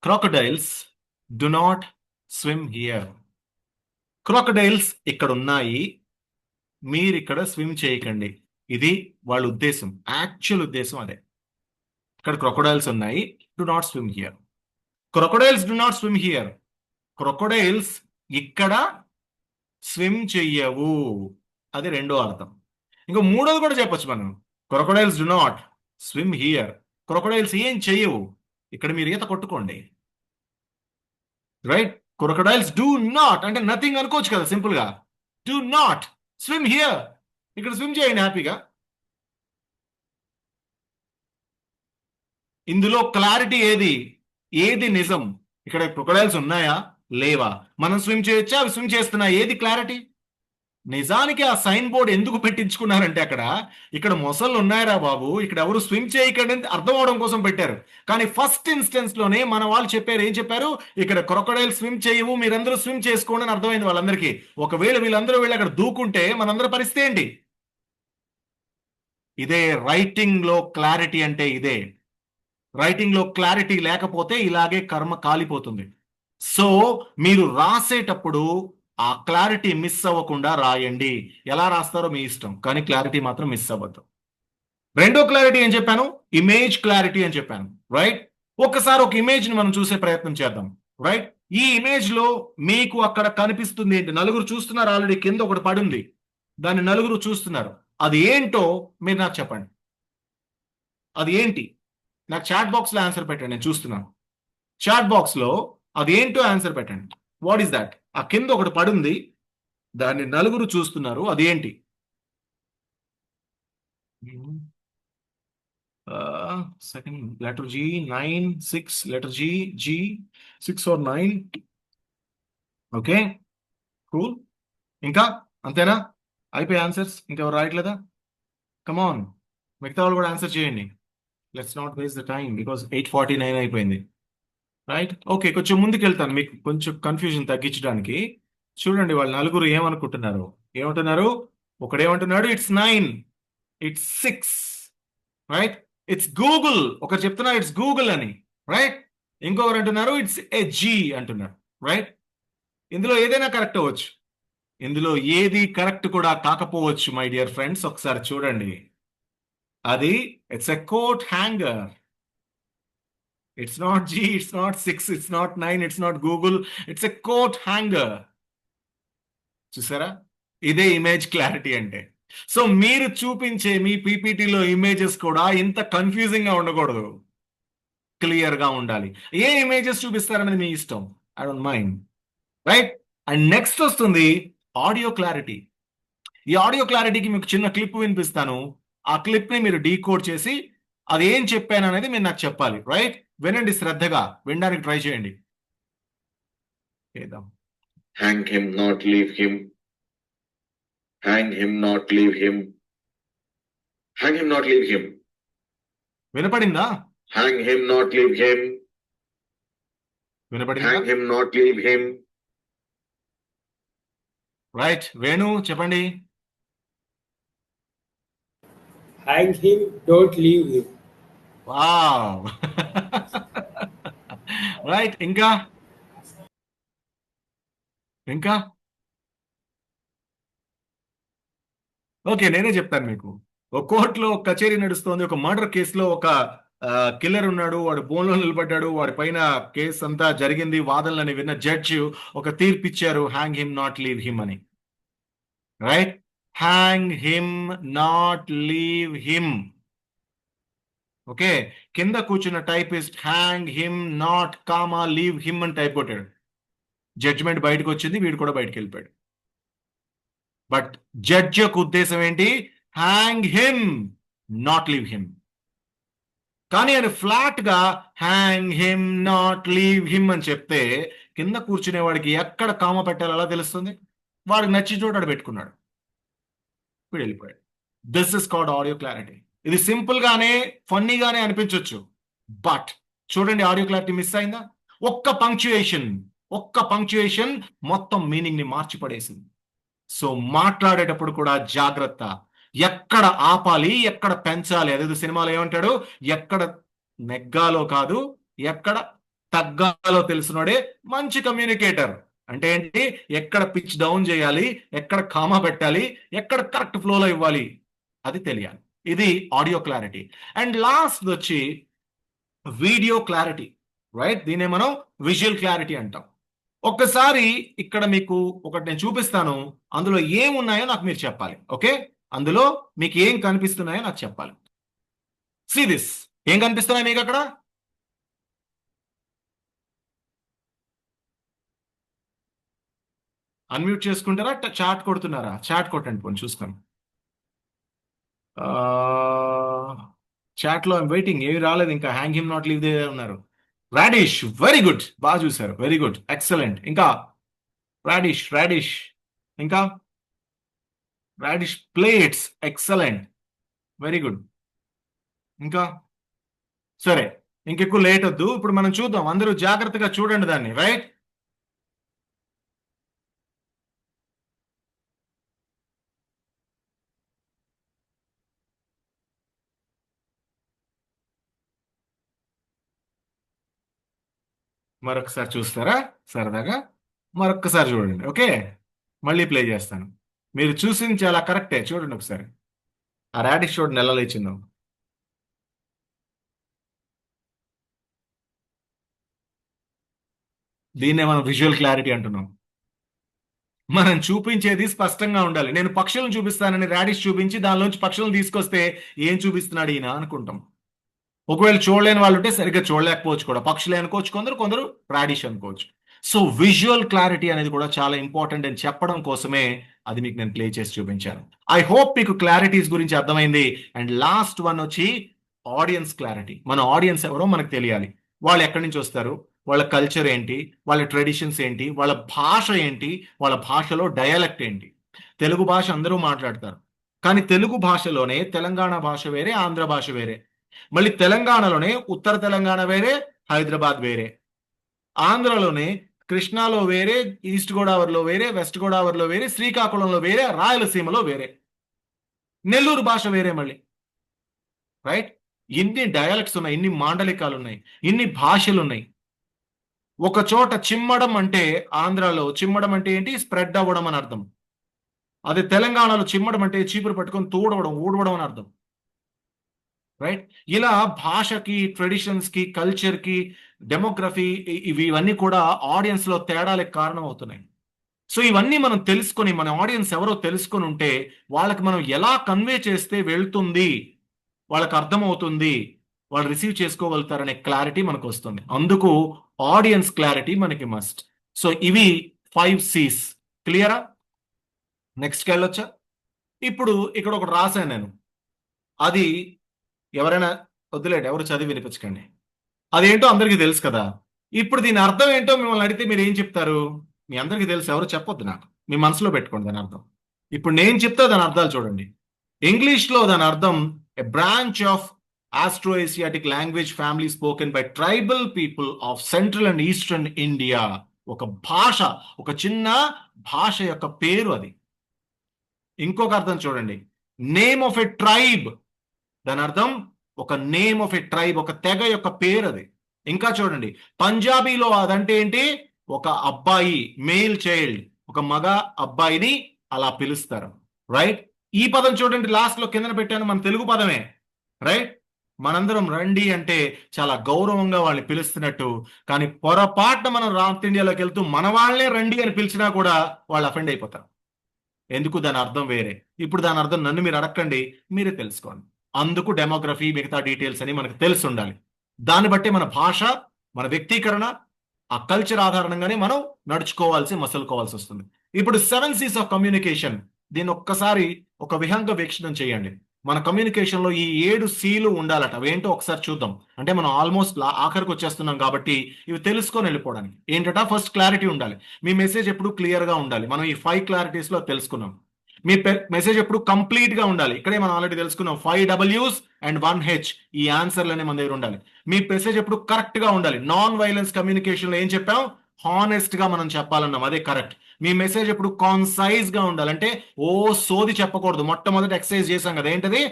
crocodiles do not swim here. Crocodiles ఇక్కడ ఉన్నాయి, మీరు ఇక్కడ స్విమ్ చేయకండి. ఇది వాళ్ళ ఉద్దేశం, యాక్చువల్ ఉద్దేశం అదే. ఇక్కడ క్రొకడైల్స్ ఉన్నాయి, do not swim here. Crocodiles do not swim here. Crocodiles ఇక్కడ స్విమ్ చెయ్యవు, అది రెండో అర్థం. ఇంకా మూడోది కూడా చెప్పొచ్చు మనం. Crocodiles do not swim here. Crocodiles ఏం చెయ్యవు, ఇక్కడ మీరు ఈత కొట్టుకోండి. రైట్? క్రొకడైల్స్ డూ నాట్ అంటే నథింగ్ అనుకోవచ్చు కదా సింపుల్ గా. డూ నాట్ స్విమ్ హియర్, ఇక్కడ స్విమ్ చేయండి హ్యాపీగా. ఇందులో క్లారిటీ ఏది నిజం? ఇక్కడ క్రొకడైల్స్ ఉన్నాయా లేవా, మనం స్విమ్ చేయొచ్చా, అవి స్విమ్ చేస్తున్నా, ఏది క్లారిటీ? నిజానికి ఆ సైన్ బోర్డ్ ఎందుకు పెట్టించుకున్నారంటే ఇక్కడ మొసళ్ళు ఉన్నాయరా బాబు, ఇక్కడ ఎవరు స్విమ్ చేయకండి అర్థం అవడం కోసం పెట్టారు. కానీ ఫస్ట్ ఇన్స్టెన్స్ లోనే మన వాళ్ళు చెప్పారు, ఏం చెప్పారు? ఇక్కడ క్రొకడైల్ స్విమ్ చేయవు, మీరందరూ స్విమ్ చేసుకోండి అని అర్థమైంది వాళ్ళందరికీ. ఒకవేళ వీళ్ళందరూ వెళ్ళి అక్కడ దూకుంటే మనందరూ పరిస్థితి ఏంటి? ఇదే రైటింగ్ లో క్లారిటీ అంటే, ఇదే రైటింగ్ లో క్లారిటీ లేకపోతే ఇలాగే కర్మ కాలిపోతుంది. సో మీరు రాసేటప్పుడు ఆ క్లారిటీ మిస్ అవ్వకుండా రాయండి. ఎలా రాస్తారో మీ ఇష్టం, కానీ క్లారిటీ మాత్రం మిస్ అవ్వద్దు. రెండో క్లారిటీ ఏం చెప్పాను? ఇమేజ్ క్లారిటీ అని చెప్పాను. రైట్? ఒక్కసారి ఒక ఇమేజ్ ని మనం చూసే ప్రయత్నం చేద్దాం. రైట్? ఈ ఇమేజ్ లో మీకు అక్కడ కనిపిస్తుంది ఏంటి? నలుగురు చూస్తున్నారు, ఆల్రెడీ కింద ఒకటి పడుంది, దాన్ని నలుగురు చూస్తున్నారు. అది ఏంటో మీరు నాకు చెప్పండి. అది ఏంటి? నాకు చాట్ బాక్స్ లో ఆన్సర్ పెట్టండి, నేను చూస్తున్నాను. చాట్ బాక్స్ లో అది ఏంటో ఆన్సర్ పెట్టండి. What is that? ఆ కింద ఒకటి పడుంది, దాన్ని నలుగురు చూస్తున్నారు, అది ఏంటి? Second letter G 9 6 letter G 6 or 9. Okay, cool. ఇంకా అంతేనా? అయిపోయి ఆన్సర్స్? ఇంకెవరు రాయట్లేదా? కమాన్, మిగతా వాళ్ళు కూడా ఆన్సర్ చేయండి. Let's not waste the time because 8:49 అయిపోయింది. రైట్? ఓకే, కొంచెం ముందుకు వెళ్తాను మీకు కొంచెం కన్ఫ్యూజన్ తగ్గించడానికి. చూడండి వాళ్ళు నలుగురు ఏమనుకుంటున్నారు. ఏమంటున్నారు? ఒకడేమంటున్నాడు it's 9, it's 6. Right? It's Google. ఒకరు చెప్తున్నారు ఇట్స్ గూగుల్ అని. రైట్? ఇంకొకరు అంటున్నారు ఇట్స్ ఏ జీ అంటున్నారు. రైట్? ఇందులో ఏదైనా కరెక్ట్ అవ్వచ్చు, ఇందులో ఏది కరెక్ట్ కూడా కాకపోవచ్చు మై డియర్ ఫ్రెండ్స్. ఒకసారి చూడండి, అది it's a coat hanger. It's not G, it's not 6, it's not 9, it's not Google, it's a coat hanger. చూసారా? ఇదే ఇమేజ్ క్లారిటీ అంటే. సో మీరు చూపించే మీ పీపీటీలో ఇమేజెస్ కూడా ఇంత కన్ఫ్యూజింగ్ గా ఉండకూడదు, క్లియర్ గా ఉండాలి. ఏ ఇమేజెస్ చూపిస్తారనేది మీ ఇష్టం, I don't mind. Right? And next వస్తుంది ఆడియో క్లారిటీ. ఈ ఆడియో క్లారిటీకి మీకు చిన్న క్లిప్ వినిపిస్తాను, ఆ క్లిప్ ని మీరు డీకోడ్ చేసి అది ఏం చెప్పాను అనేది మీరు నాకు చెప్పాలి. రైట్? వినండి శ్రద్ధగా, వినడానికి ట్రై చేయండి. Hang him not leave him, hang him not leave him, hang him not leave him. వినపడిందా? Hang him not leave him, వినపడిందా? Hang him not leave him. Right, Venu చెప్పండి. Hang him, don't leave him. Wow. Right, ఇంకా ఇంకా ఓకే, నేనే చెప్తాను మీకు. ఒక కోర్టులో ఒక కచేరీ నడుస్తోంది. ఒక మర్డర్ కేసులో ఒక కిల్లర్ ఉన్నాడు, వాడు బోన్లో నిలబడ్డాడు, వాడి పైన కేసు అంతా జరిగింది, వాదనలని విన్న జడ్జి ఒక తీర్పు ఇచ్చారు, hang him not leave him అని. Right? Hang him not leave him. Okay, కింద కూర్చున్న typist hang him not comma leave him అని టైప్ కొట్టాడు. జడ్జ్మెంట్ బయటకు వచ్చింది, వీడు కూడా బయటకు వెళ్ళిపోయాడు. బట్ జడ్జ్ యొక్క ఉద్దేశం ఏంటి? Hang him, not leave him. కానీ ఆయన ఫ్లాట్ గా hang him not leave him అని చెప్తే కింద కూర్చునే వాడికి ఎక్కడ కామ పెట్టాలో ఎలా తెలుస్తుంది? వాడికి నచ్చిన చోట ఆడ పెట్టుకున్నాడు, వీడు వెళ్ళిపోయాడు. This is called audio clarity. ఇది సింపుల్ గానే ఫన్నీగానే అనిపించవచ్చు, బట్ చూడండి ఆడియో క్లారిటీ మిస్ అయిందా? ఒక్క పంక్చుయేషన్ మొత్తం మీనింగ్ ని మార్చి పడేసింది. సో మాట్లాడేటప్పుడు కూడా జాగ్రత్త, ఎక్కడ ఆపాలి, ఎక్కడ పెంచాలి. అదేదో సినిమాలో ఏమంటాడు, ఎక్కడ నెగ్గాలో కాదు ఎక్కడ తగ్గాలో తెలిసినోడే మంచి కమ్యూనికేటర్. అంటే ఏంటి? ఎక్కడ పిచ్ డౌన్ చేయాలి, ఎక్కడ కామా పెట్టాలి, ఎక్కడ కరెక్ట్ ఫ్లోలో ఇవ్వాలి, అది తెలియాలి. ఇది ఆడియో క్లారిటీ. అండ్ లాస్ట్ వచ్చి వీడియో క్లారిటీ, రైట్? దీన్నే మనం విజువల్ క్లారిటీ అంటాం. ఒక్కసారి ఇక్కడ మీకు ఒకటి నేను చూపిస్తాను, అందులో ఏమున్నాయో నాకు మీరు చెప్పాలి. ఓకే, అందులో మీకు ఏం కనిపిస్తున్నాయో నాకు చెప్పాలి. See this. ఏం కనిపిస్తున్నాయి మీకు అక్కడ? అన్మ్యూట్ చేసుకుంటారా, చాట్ కొడుతున్నారా? చాట్ కొట్టండి పోనీ చూస్తాను. చాట్ లో వెయిటింగ్, ఏమి రాలేదు ఇంకా. Hang him not leave they ఉన్నారు. రాడిష్, వెరీ గుడ్, బాగా చూసారు, వెరీ గుడ్, ఎక్సలెంట్. ఇంకా రాడిష్, ఇంకా radish plates, excellent, very good. ఇంకా సరే, ఇంకెక్కువ లేట్ వద్దు, ఇప్పుడు మనం చూద్దాం. అందరూ జాగ్రత్తగా చూడండి దాన్ని, రైట్? మరొకసారి చూస్తారా సరదాగా? మరొకసారి చూడండి. ఓకే, మళ్ళీ ప్లే చేస్తాను. మీరు చూసింది చాలా కరెక్టే, చూడండి ఒకసారి. ఆ రాడిష్ చూడండి ఎలా లేచిందో. దీన్నే మనం విజువల్ క్లారిటీ అంటున్నాం. మనం చూపించేది స్పష్టంగా ఉండాలి. నేను పక్షులను చూపిస్తానని రాడిష్ చూపించి దానిలోంచి పక్షులను తీసుకొస్తే ఏం చూపిస్తున్నాడు ఈయన అనుకుంటాం. ఒకవేళ చూడలేని వాళ్ళు ఉంటే సరిగ్గా చూడలేకపోవచ్చు కూడా. పక్షులే అనుకోవచ్చు కొందరు రాడిష్ అనుకోవచ్చు. సో విజువల్ క్లారిటీ అనేది కూడా చాలా ఇంపార్టెంట్ అని చెప్పడం కోసమే అది మీకు నేను ప్లే చేసి చూపించాను. ఐ హోప్ మీకు క్లారిటీస్ గురించి అర్థమైంది. అండ్ లాస్ట్ వన్ వచ్చి ఆడియన్స్ క్లారిటీ. మన ఆడియన్స్ ఎవరో మనకు తెలియాలి. వాళ్ళు ఎక్కడి నుంచి వస్తారు, వాళ్ళ కల్చర్ ఏంటి, వాళ్ళ ట్రెడిషన్స్ ఏంటి, వాళ్ళ భాష ఏంటి, వాళ్ళ భాషలో డయలెక్ట్ ఏంటి. తెలుగు భాష అందరూ మాట్లాడతారు, కానీ తెలుగు భాషలోనే తెలంగాణ భాష వేరే, ఆంధ్ర భాష వేరే. మళ్ళీ తెలంగాణలోనే ఉత్తర తెలంగాణ వేరే, హైదరాబాద్ వేరే. ఆంధ్రలోనే కృష్ణాలో వేరే, ఈస్ట్ గోదావరిలో వేరే, వెస్ట్ గోదావరిలో వేరే, శ్రీకాకుళంలో వేరే, రాయలసీమలో వేరే, నెల్లూరు భాష వేరే మళ్ళీ, రైట్? ఇన్ని డయాలెక్ట్స్ ఉన్నాయి, ఇన్ని మాండలికాలు ఉన్నాయి, ఇన్ని భాషలు ఉన్నాయి. ఒక చోట చిమ్మడం అంటే, ఆంధ్రాలో చిమ్మడం అంటే ఏంటి? స్ప్రెడ్ అవ్వడం అని అర్థం. అదే తెలంగాణలో చిమ్మడం అంటే చీపురు పట్టుకొని తూడవడం, ఊడవడం అని అర్థం, రైట్? ఇలా భాషకి, ట్రెడిషన్స్ కి, కల్చర్ కి, డెమోగ్రఫీ, ఇవన్నీ కూడా ఆడియన్స్ లో తేడాలకు కారణం అవుతున్నాయి. సో ఇవన్నీ మనం తెలుసుకొని, మన ఆడియన్స్ ఎవరో తెలుసుకొని ఉంటే వాళ్ళకి మనం ఎలా కన్వే చేస్తే వెళ్తుంది, వాళ్ళకి అర్థమవుతుంది, వాళ్ళు రిసీవ్ చేసుకోగలుగుతారనే క్లారిటీ మనకు వస్తుంది. అందుకు ఆడియన్స్ క్లారిటీ మనకి మస్ట్. సో ఇవి 5 C's. క్లియరా? నెక్స్ట్కి వెళ్ళొచ్చా? ఇప్పుడు ఇక్కడ ఒకటి రాశాను నేను, అది ఎవరైనా వద్దులేండి, ఎవరు చదివి వినిపించకండి. అదేంటో అందరికీ తెలుసు కదా. ఇప్పుడు దీని అర్థం ఏంటో మిమ్మల్ని అడిగితే మీరు ఏం చెప్తారు? మీ అందరికీ తెలుసు, ఎవరు చెప్పొద్దు నాకు, మీ మనసులో పెట్టుకోండి దాని అర్థం. ఇప్పుడు నేను చెప్తా దాని అర్థాలు చూడండి. ఇంగ్లీష్లో దాని అర్థం ఎ branch of astro-Asiatic language family spoken by tribal people of central and eastern India. ఒక భాష, ఒక చిన్న భాష యొక్క పేరు అది. ఇంకొక అర్థం చూడండి, నేమ్ ఆఫ్ ఎ ట్రైబ్. దాని అర్థం ఒక నేమ్ ఆఫ్ ఎ ట్రైబ్, ఒక తెగ యొక్క పేరు అది. ఇంకా చూడండి, పంజాబీలో అదంటే ఏంటి? ఒక అబ్బాయి, మేల్ చైల్డ్, ఒక మగ అబ్బాయిని అలా పిలుస్తారు, రైట్? ఈ పదం చూడండి, లాస్ట్ లో కిందన పెట్టాను, మన తెలుగు పదమే, రైట్? మనందరం రండి అంటే చాలా గౌరవంగా వాళ్ళని పిలుస్తున్నట్టు, కానీ పొరపాటున మనం నార్త్ ఇండియాలోకి వెళ్తూ మన వాళ్ళనే రండి అని పిలిచినా కూడా వాళ్ళు అఫెండ్ అయిపోతారు. ఎందుకు? దాని అర్థం వేరే. ఇప్పుడు దాని అర్థం నన్ను మీరు అడగండి, మీరే తెలుసుకోండి. అందుకు డెమోగ్రఫీ, మిగతా డీటెయిల్స్ అని మనకు తెలిసి ఉండాలి. దాన్ని బట్టి మన భాష, మన వ్యక్తీకరణ, ఆ కల్చర్ ఆధారంగానే మనం మసలుకోవాల్సి వస్తుంది. ఇప్పుడు 7 C's ఆఫ్ కమ్యూనికేషన్, దీన్ని ఒక్కసారి ఒక విహంగ వీక్షణం చేయండి. మన కమ్యూనికేషన్ లో ఈ 7 C'లు ఉండాలట. అవేంటో ఒకసారి చూద్దాం. అంటే మనం ఆల్మోస్ట్ ఆఖరికి వచ్చేస్తున్నాం కాబట్టి ఇవి తెలుసుకొని వెళ్ళిపోవడానికి. ఏంటట, ఫస్ట్ క్లారిటీ ఉండాలి. మీ మెసేజ్ ఎప్పుడు క్లియర్ గా ఉండాలి. మనం ఈ 5 క్లారిటీస్ లో తెలుసుకున్నాం. మీ మెసేజ్ ఎప్పుడు కంప్లీట్ గా ఉండాలి. ఇక్కడే మనం ఆల్రెడీ తెలుసుకున్నాం 5 W's and 1 H. ఈ ఆన్సర్లనే మన దగ్గర ఉండాలి. మీ మెసేజ్ ఎప్పుడు కరెక్ట్ గా ఉండాలి. నాన్ వైలెన్స్ కమ్యూనికేషన్ లో ఏం చెప్పాం, హానెస్ట్ గా మనం చెప్పాలన్నాం, అదే కరెక్ట్. మీ మెసేజ్ ఎప్పుడు కాన్సైజ్ గా ఉండాలి. అంటే ఓ సోది చెప్పకూడదు. మొట్టమొదటి ఎక్సర్సైజ్ చేశాం కదా, ఏంటది,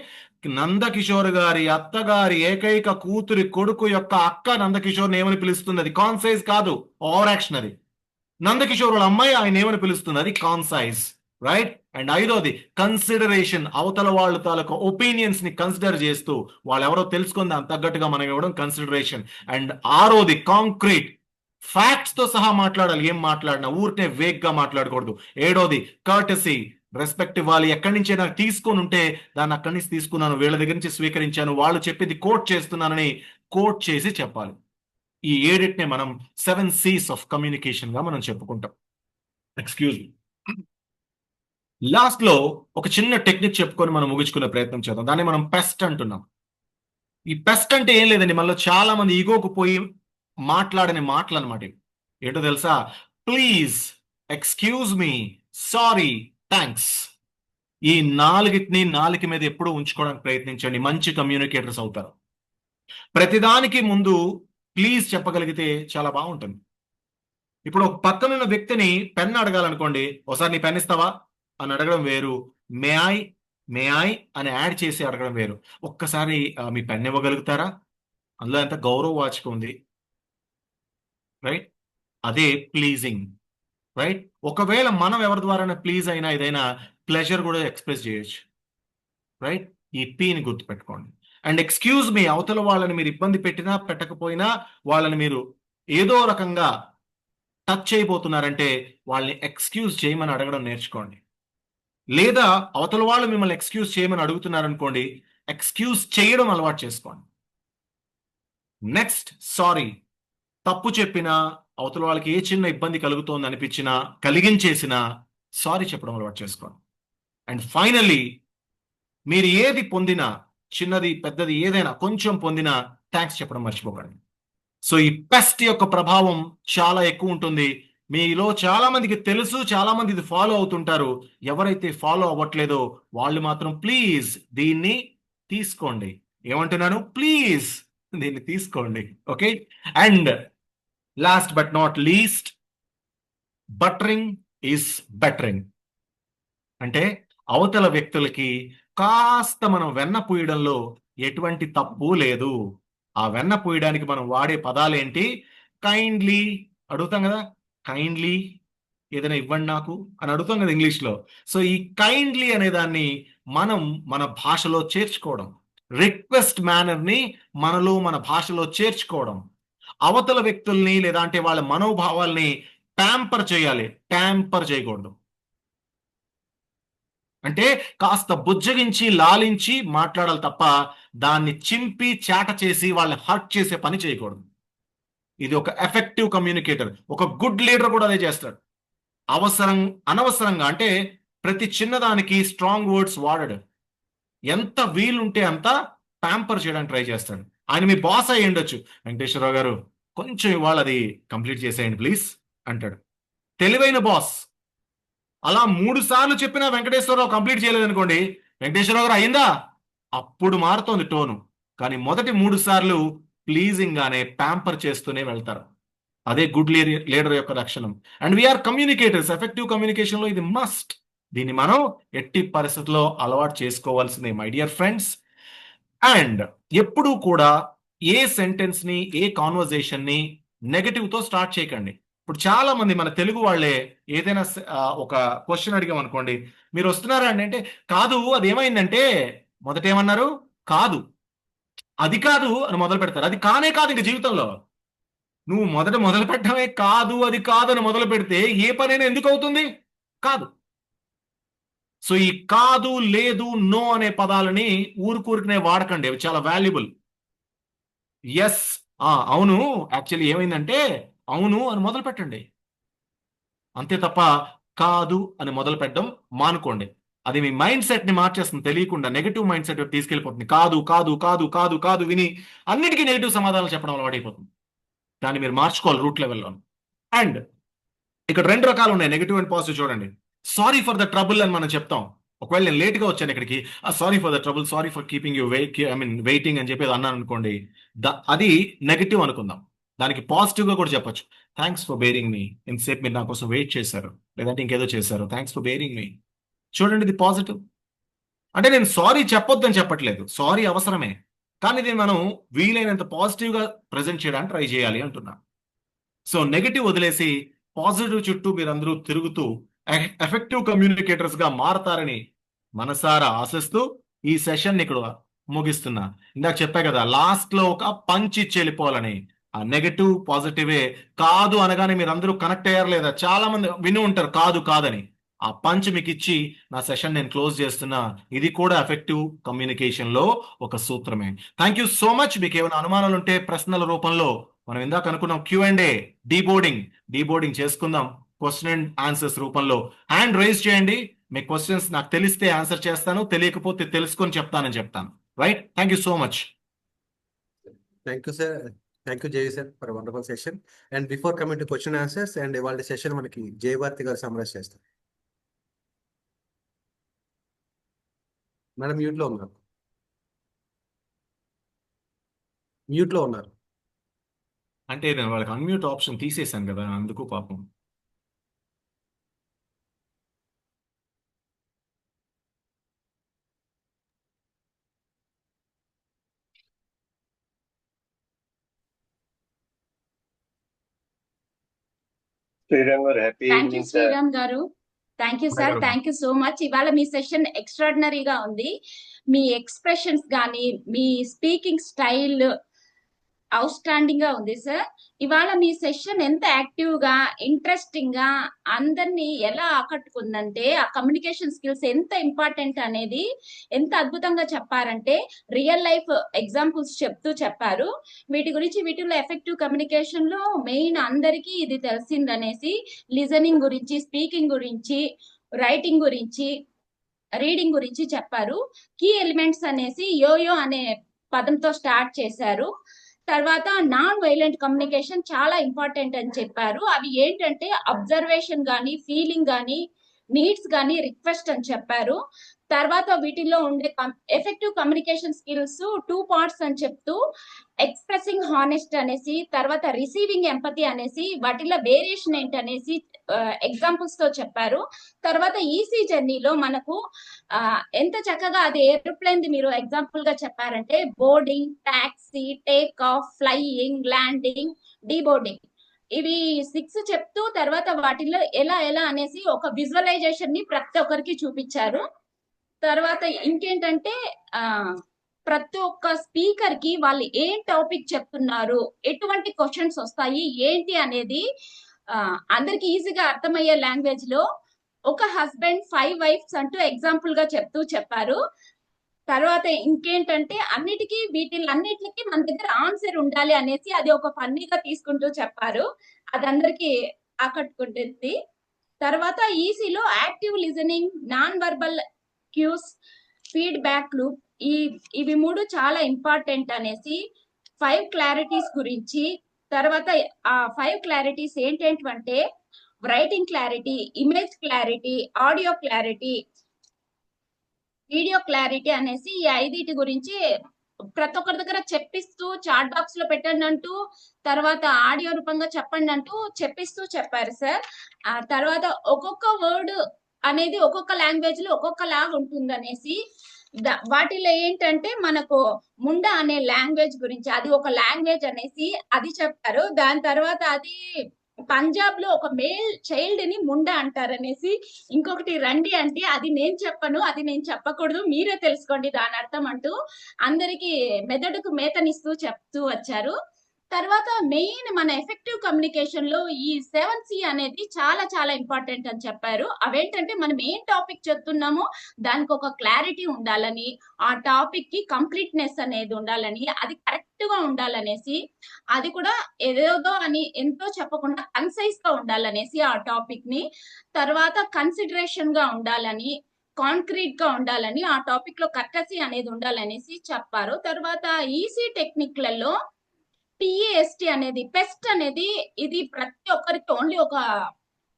నందకిషోర్ గారి అత్తగారి ఏకైక కూతురి కొడుకు యొక్క అక్క నందకిషోర్ని ఏమని పిలుస్తుంది, అది కాన్సైజ్ కాదు, ఓవర్ యాక్షన్. అది నందకిషోర్ వాళ్ళ అమ్మాయి ఆయన ఏమని పిలుస్తుంది, అది కాన్సైజ్, రైట్. అండ్ 5వది కన్సిడరేషన్, అవతల వాళ్ళ తాలూకు ఒపీనియన్స్ ని కన్సిడర్ చేస్తూ వాళ్ళు ఎవరో తెలుసుకుంది దాని తగ్గట్టుగా మనం ఇవ్వడం కన్సిడరేషన్. అండ్ 6వది కాంక్రీట్, ఫ్యాక్ట్స్ తో సహా మాట్లాడాలి. ఏం మాట్లాడినా ఊరికే వేగ్ గా మాట్లాడకూడదు. 7వది కర్టసీ, రెస్పెక్ట్ ఇవ్వాలి. ఎక్కడి నుంచే నాకు తీసుకొని ఉంటే దాన్ని అక్కడి నుంచి తీసుకున్నాను, వీళ్ళ దగ్గర నుంచి స్వీకరించాను, వాళ్ళు చెప్పింది కోట్ చేస్తున్నానని కోట్ చేసి చెప్పాలి. ఈ 7నే మనం 7 C's ఆఫ్ కమ్యూనికేషన్ గా మనం చెప్పుకుంటాం. Excuse me. లాస్ట్ లో ఒక చిన్న టెక్నిక్ చెప్పుకొని మనం ముగించుకునే ప్రయత్నం చేద్దాం. దాన్ని మనం పెస్ట్ అంటున్నాం. ఈ పెస్ట్ అంటే ఏం లేదండి, మనలో చాలా మంది ఈగోకు పోయి మాట్లాడని మాటలు అనమాట. ఏంటో తెలుసా, please, excuse me, sorry, thanks. ఈ 4ని నాలుక మీద ఎప్పుడూ ఉంచుకోవడానికి ప్రయత్నించండి. మంచి కమ్యూనికేటర్స్ అవుతారు. ప్రతిదానికి ముందు ప్లీజ్ చెప్పగలిగితే చాలా బాగుంటుంది. ఇప్పుడు ఒక పక్కనున్న వ్యక్తిని పెన్ అడగాలనుకోండి, ఒకసారి నీ పెన్ ఇస్తావా అని అడగడం వేరు, మే ఐ అని యాడ్ చేసి అడగడం వేరు. ఒక్కసారి మీ పెన్ ఇవ్వగలుగుతారా, అందులో ఎంత గౌరవవాచకం ఉంది, రైట్. అదే ప్లీజింగ్, రైట్. ఒకవేళ మనం ఎవరి ద్వారా ప్లీజ్ అయినా ఏదైనా ప్లెజర్ కూడా ఎక్స్ప్రెస్ చేయొచ్చు, రైట్. ఈ పీని గుర్తుపెట్టుకోండి. అండ్ ఎక్స్క్యూజ్ మీ, అవతల వాళ్ళని మీరు ఇబ్బంది పెట్టినా పెట్టకపోయినా వాళ్ళని మీరు ఏదో రకంగా టచ్ చేయబోతున్నారంటే వాళ్ళని ఎక్స్క్యూజ్ చేయమని అడగడం నేర్చుకోండి. లేదా అవతల వాళ్ళు మిమ్మల్ని ఎక్స్క్యూజ్ చేయమని అడుగుతున్నారనుకోండి, ఎక్స్క్యూజ్ చేయడం అలవాటు చేసుకోండి. Next, sorry. తప్పు చెప్పినా, అవతల వాళ్ళకి ఏ చిన్న ఇబ్బంది కలుగుతోంది అనిపించినా, కలిగించేసినా సారీ చెప్పడం అలవాటు చేసుకోండి. అండ్ ఫైనల్లీ, మీరు ఏది పొందినా, చిన్నది పెద్దది ఏదైనా కొంచెం పొందినా థ్యాంక్స్ చెప్పడం మర్చిపోకండి. సో ఈ పెస్ట్ యొక్క ప్రభావం చాలా ఎక్కువ ఉంటుంది. మీలో చాలా మందికి తెలుసు, చాలా మంది ఇది ఫాలో అవుతుంటారు. ఎవరైతే ఫాలో అవ్వట్లేదో వాళ్ళు మాత్రం ప్లీజ్ దీన్ని తీసుకోండి. ఏమంటున్నాను, ప్లీజ్ దీన్ని తీసుకోండి. Okay. And last but not least, buttering is bettering. అంటే అవతల వ్యక్తులకి కాస్త మనం వెన్న పూయడంలో ఎటువంటి తప్పు లేదు. ఆ వెన్న పూయడానికి మనం వాడే పదాలేంటి, కైండ్లీ అడుగుతాం కదా, కైండ్లీ ఏదైనా ఇవ్వండి నాకు అని అడుగుతాం కదా ఇంగ్లీష్లో. సో ఈ కైండ్లీ అనే దాన్ని మనం మన భాషలో చేర్చుకోవడం, రిక్వెస్ట్ మేనర్ని మనలో మన భాషలో చేర్చుకోవడం, అవతల వ్యక్తుల్ని లేదా అంటే వాళ్ళ మనోభావాల్ని ప్యాంపర్ చేయాలి, ట్యాంపర్ చేయకూడదు. అంటే కాస్త బుజ్జగించి లాలించి మాట్లాడాలి తప్ప దాన్ని చింపి చాట చేసి వాళ్ళని హర్ట్ చేసే పని చేయకూడదు. ఇది ఒక ఎఫెక్టివ్ కమ్యూనికేటర్, ఒక గుడ్ లీడర్ కూడా అదే చేస్తాడు. అనవసరంగా అంటే ప్రతి చిన్నదానికి స్ట్రాంగ్ వర్డ్స్ వాడడు. ఎంత వీలుంటే అంత ప్యాంపర్ చేయడానికి ట్రై చేస్తాడు. ఆయన మీ బాస్ అయి ఉండొచ్చు, వెంకటేశ్వరరావు గారు కొంచెం ఇవాళ అది కంప్లీట్ చేసేయండి ప్లీజ్ అంటాడు. తెలివైన బాస్. అలా 3 సార్లు చెప్పినా వెంకటేశ్వరరావు కంప్లీట్ చేయలేదనుకోండి, వెంకటేశ్వరరావు గారు అయిందా, అప్పుడు మారుతోంది టోను. కానీ మొదటి 3 సార్లు ప్లీజింగ్ గానే ప్యాంపర్ చేస్తూనే వెళ్తారు. అదే గుడ్ లీడర్ యొక్క లక్షణం. And we are communicators. Effective communication లో ఇది మస్ట్. దీన్ని మనం ఎట్టి పరిస్థితుల్లో అలవాటు చేసుకోవాల్సిందే మై డియర్ ఫ్రెండ్స్. అండ్ ఎప్పుడూ కూడా ఏ సెంటెన్స్ ని, ఏ కాన్వర్జేషన్ ని నెగటివ్ తో స్టార్ట్ చేయకండి. ఇప్పుడు చాలా మంది మన తెలుగు వాళ్ళే ఏదైనా ఒక క్వశ్చన్ అడిగాం అనుకోండి, మీరు వస్తున్నారా అంటే కాదు అది ఏమైందంటే, మొదట ఏమన్నారు, కాదు అది కాదు అని మొదలు పెడతారు. అది కానే కాదు ఇంక జీవితంలో. నువ్వు మొదలు పెట్టడమే కాదు అది కాదు అని మొదలు పెడితే ఏ పనైనా ఎందుకు అవుతుంది, కాదు. సో ఈ కాదు, లేదు, నో అనే పదాలని ఊరికనే వాడకండి, అవి చాలా వాల్యుబుల్. ఎస్, అవును, యాక్చువల్లీ ఏమైందంటే అవును అని మొదలు పెట్టండి. అంతే తప్ప కాదు అని మొదలు పెట్టడం మానుకోండి. అది మీ మైండ్ సెట్ ని మార్చేస్తుంది, తెలియకుండా నెగటివ్ మైండ్ సెట్ తీసుకెళ్ళిపోతుంది. కాదు కాదు కాదు కాదు కాదు విని అన్నిటికీ నెగిటివ్ సమాధానాలు చెప్పడం అలవాటైపోతుంది. దాన్ని మీరు మార్చుకోవాలి రూట్ లెవెల్లో. అండ్ ఇక్కడ 2 రకాలు ఉన్నాయి, నెగిటివ్ అండ్ పాజిటివ్. చూడండి, సారీ ఫర్ ద ట్రబుల్ అని మనం చెప్తాం. ఒకవేళ నేను లేట్గా వచ్చాను ఇక్కడికి, sorry for the trouble, sorry for keeping you waiting అని చెప్పేది అన్నాను అనుకోండి, అది నెగిటివ్ అనుకుందాం. దానికి పాజిటివ్ గా కూడా చెప్పొచ్చు. థ్యాంక్స్ ఫర్ బేరింగ్ మీ, ఇంతసేపు మీరు నా కోసం వెయిట్ చేశారు, లేదంటే ఇంకేదో చేశారు, థ్యాంక్స్ ఫర్ బేరింగ్ మీ. చూడండి, ఇది పాజిటివ్. అంటే నేను సారీ చెప్పొద్దని చెప్పట్లేదు, సారీ అవసరమే, కానీ ఇది మనం వీలైనంత పాజిటివ్ గా ప్రజెంట్ చేయడానికి ట్రై చేయాలి అంటున్నా. సో నెగటివ్ వదిలేసి పాజిటివ్ చుట్టూ మీరందరూ తిరుగుతూ ఎఫెక్టివ్ కమ్యూనికేటర్స్ గా మారతారని మనసారా ఆశిస్తూ ఈ సెషన్ ఇక్కడ ముగిస్తున్నా. ఇందాక చెప్పా కదా, లాస్ట్ లో ఒక పంచ్ ఇచ్చి వెళ్ళిపోవాలని. ఆ నెగటివ్ పాజిటివే. కాదు అనగానే మీరు అందరూ కనెక్ట్ అయ్యారు లేదా? చాలా మంది విని ఉంటారు కాదు కాదని. ఆ పంచ్ మీకు ఇచ్చి నా సెషన్ నేను క్లోజ్ చేస్తున్నా. ఇది కూడా ఎఫెక్టివ్ కమ్యూనికేషన్ లో ఒక సూత్రమే. Thank you so much. మీకు ఏమైనా అనుమానాలు ఉంటే ప్రశ్నల రూపంలో, మనం ఇందాక అనుకున్నాం Q&A, డీబోర్డింగ్ చేసుకుందాం క్వశ్చన్ అండ్ ఆన్సర్స్ రూపంలో. హ్యాండ్ రైజ్ చేయండి. మీ క్వశ్చన్స్ నాకు తెలిస్తే ఆన్సర్ చేస్తాను, తెలియకపోతే తెలుసుకొని చెప్తాను. Right? Thank you so much. Thank you sir. Thank you Jaya sir for wonderful session. And before coming to question answers, and ఇవాళ సెషన్ మనకి జయభారతి గారు సమ్మరైజ్ చేస్తారు. మేడం మ్యూట్లో ఉన్నారు. అంటే నేను వాళ్ళకి అన్మ్యూట్ ఆప్షన్ తీసేశాను కదా, అందుకు పాపం. శ్రీరామ్ గారు, happy thank you evening sir. Sriram గారు. Thank you sir. Thank you so much. ఇవాళ మీ సెషన్ ఎక్స్ట్రాడినరీగా ఉంది. మీ ఎక్స్ప్రెషన్స్ కానీ, మీ స్పీకింగ్ స్టైల్ అవుట్ స్టాండింగ్ గా ఉంది సార్. ఇవాళ మీ సెషన్ ఎంత యాక్టివ్ గా, ఇంట్రెస్టింగ్ గా అందరినీ ఎలా ఆకట్టుకుందంటే, ఆ కమ్యూనికేషన్ స్కిల్స్ ఎంత ఇంపార్టెంట్ అనేది ఎంత అద్భుతంగా చెప్పారంటే, రియల్ లైఫ్ ఎగ్జాంపుల్స్ చెప్తూ చెప్పారు. వీటిలో ఎఫెక్టివ్ కమ్యూనికేషన్ లో మెయిన్ అందరికీ ఇది తెలిసిందనేసి, లిజనింగ్ గురించి, స్పీకింగ్ గురించి, రైటింగ్ గురించి, రీడింగ్ గురించి చెప్పారు. కీ ఎలిమెంట్స్ అనేసి యోయో అనే పదంతో స్టార్ట్ చేశారు. తర్వాత నాన్ వైలెంట్ కమ్యూనికేషన్ చాలా ఇంపార్టెంట్ అని చెప్పారు. అవి ఏంటంటే అబ్జర్వేషన్ గానీ, ఫీలింగ్ గానీ, నీడ్స్ గానీ, రిక్వెస్ట్ అని చెప్పారు. తర్వాత వీటిల్లో ఉండే ఎఫెక్టివ్ కమ్యూనికేషన్ స్కిల్స్ 2 parts అని చెప్తూ, ఎక్స్ప్రెసింగ్ హానెస్ట్ అనేసి, తర్వాత రిసీవింగ్ ఎంపతి అనేసి, వాటిలో వేరియేషన్ ఏంటనేసి ఎగ్జాంపుల్స్ తో చెప్పారు. తర్వాత ఈసీ జర్నీలో మనకు ఎంత చక్కగా అది ఏరోప్లేన్ ది మీరు ఎగ్జాంపుల్ గా చెప్పారంటే, boarding, taxi, take off, flying, landing, deboarding, ఇవి 6 చెప్తూ తర్వాత వాటిల్లో ఎలా అనేసి ఒక విజువలైజేషన్ ని ప్రతి ఒక్కరికి చూపించారు. తర్వాత ఇంకేంటంటే ప్రతి ఒక్క స్పీకర్ కి వాళ్ళు ఏం టాపిక్ చెప్తున్నారు, ఎటువంటి క్వశ్చన్స్ వస్తాయి ఏంటి అనేది అందరికి ఈజీగా అర్థమయ్యే లాంగ్వేజ్ లో ఒక హస్బెండ్ 5 wives అంటూ ఎగ్జాంపుల్ గా చెప్పారు. తర్వాత ఇంకేంటంటే వీటిలన్నిటికి మన దగ్గర ఆన్సర్ ఉండాలి అనేసి అది ఒక ఫన్నీగా తీసుకుంటూ చెప్పారు. అది అందరికి ఆకట్టుకుంటుంది. తర్వాత ఈసీలో active listening, non verbal cues, feedback loop, ఇవి 3 చాలా ఇంపార్టెంట్ అనేసి 5 క్లారిటీస్ గురించి, తర్వాత ఆ 5 క్లారిటీస్ ఏంటంటే writing clarity, image clarity, audio clarity, video clarity అనేసి ఈ 5 గురించి ప్రతి ఒక్కరి దగ్గర చెప్పిస్తూ, చాట్ బాక్స్ లో పెట్టండి అంటూ, తర్వాత ఆడియో రూపంగా చెప్పండి అంటూ చెప్పారు సార్. ఆ తర్వాత ఒక్కొక్క వర్డ్ అనేది ఒక్కొక్క లాంగ్వేజ్ లో ఒక్కొక్క లాగా ఉంటుంది అనేసి, వాటిలో ఏంటంటే మనకు ముండా అనే లాంగ్వేజ్ గురించి, అది ఒక లాంగ్వేజ్ అనేసి అది చెప్పారు. దాని తర్వాత అది పంజాబ్ లో ఒక మేల్ చైల్డ్ ని ముండా అంటారనేసి, ఇంకొకటి రండి అంటే అది నేను చెప్పను, అది నేను చెప్పకూడదు, మీరే తెలుసుకోండి దాని అర్థం అంటూ అందరికి మెదడుకు మేతనిస్తూ చెప్తూ వచ్చారు. తర్వాత మెయిన్ మన ఎఫెక్టివ్ కమ్యూనికేషన్ లో ఈ 7C అనేది చాలా చాలా ఇంపార్టెంట్ అని చెప్పారు. అవేంటంటే మనం ఏం టాపిక్ చెప్తున్నామో దానికి ఒక క్లారిటీ ఉండాలని, ఆ టాపిక్ కి కంప్లీట్నెస్ అనేది ఉండాలని, అది కరెక్ట్ గా ఉండాలనేసి, అది కూడా ఏదేదో అని ఎంతో చెప్పకుండా కన్సైజ్ గా ఉండాలనేసి ఆ టాపిక్ ని, తర్వాత కన్సిడరేషన్ గా ఉండాలని, కాంక్రీట్ గా ఉండాలని, ఆ టాపిక్ లో కర్టసీ అనేది ఉండాలనేసి చెప్పారు. తర్వాత ఈసీ టెక్నిక్లలో PAST అనేది పెస్ట్ అనేది ఇది ప్రతి ఒక్కరికి ఓన్లీ ఒక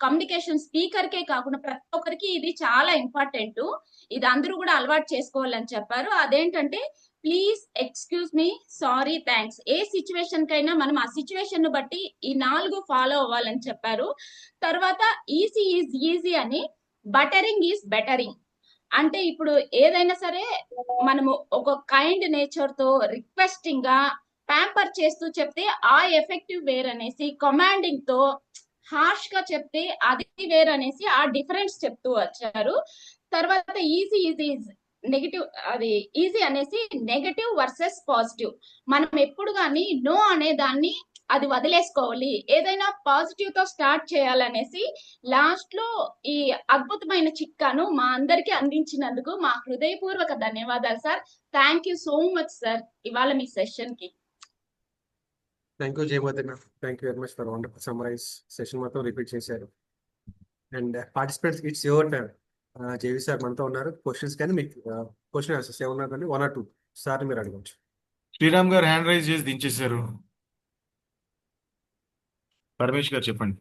కమ్యూనికేషన్ స్పీకర్ కే కాకుండా ప్రతి ఒక్కరికి ఇది చాలా ఇంపార్టెంట్. ఇది అందరూ కూడా అలవాటు చేసుకోవాలని చెప్పారు. అదేంటంటే please, excuse me, sorry, thanks. A situation కైనా మనం ఆ సిచ్యువేషన్ ను బట్టి ఈ 4 ఫాలో అవ్వాలని చెప్పారు. తర్వాత ఈజీ ఈజ్ ఈజీ అని, బటరింగ్ ఈజ్ బెటరింగ్. అంటే ఇప్పుడు ఏదైనా సరే మనము ఒక కైండ్ నేచర్ తో రిక్వెస్టింగ్ గా ప్యాంపర్ చేస్తూ చెప్తే ఆ ఎఫెక్టివ్ వేర్ అనేసి, కమాండింగ్ తో హార్ష్ గా చెప్తే అది వేర్ అనేసి ఆ డిఫరెన్స్ చెప్తూ వచ్చారు. తర్వాత ఈజీ ఈజీ నెగిటివ్, అది ఈజీ అనేసి నెగటివ్ వర్సెస్ పాజిటివ్. మనం ఎప్పుడు కానీ నో అనే దాన్ని అది వదిలేసుకోవాలి, ఏదైనా పాజిటివ్ తో స్టార్ట్ చేయాలనేసి లాస్ట్ లో ఈ అద్భుతమైన చిట్కాను మా అందరికి అందించినందుకు మా హృదయపూర్వక ధన్యవాదాలు sir. Thank you so much sir ఇవాళ మీ సెషన్ కి. Thank you Jayavardhan. Thank you very much for wonderful summarize. Session మొత్తం రిపీట్ చేశారు. And participants, it's your time. JV sir మనతో ఉన్నారు. క్వశ్చన్స్ కానీ మీకు క్వశ్చన్ ఆన్సర్స్ ఏమన్నా కానీ 1 or 2 సార్ మీరు అడగవచ్చు. శ్రీరామ్ గారు హ్యాండ్ రైజ్ చేసి దించేశారు. పరమేష్ గారు చెప్పండి.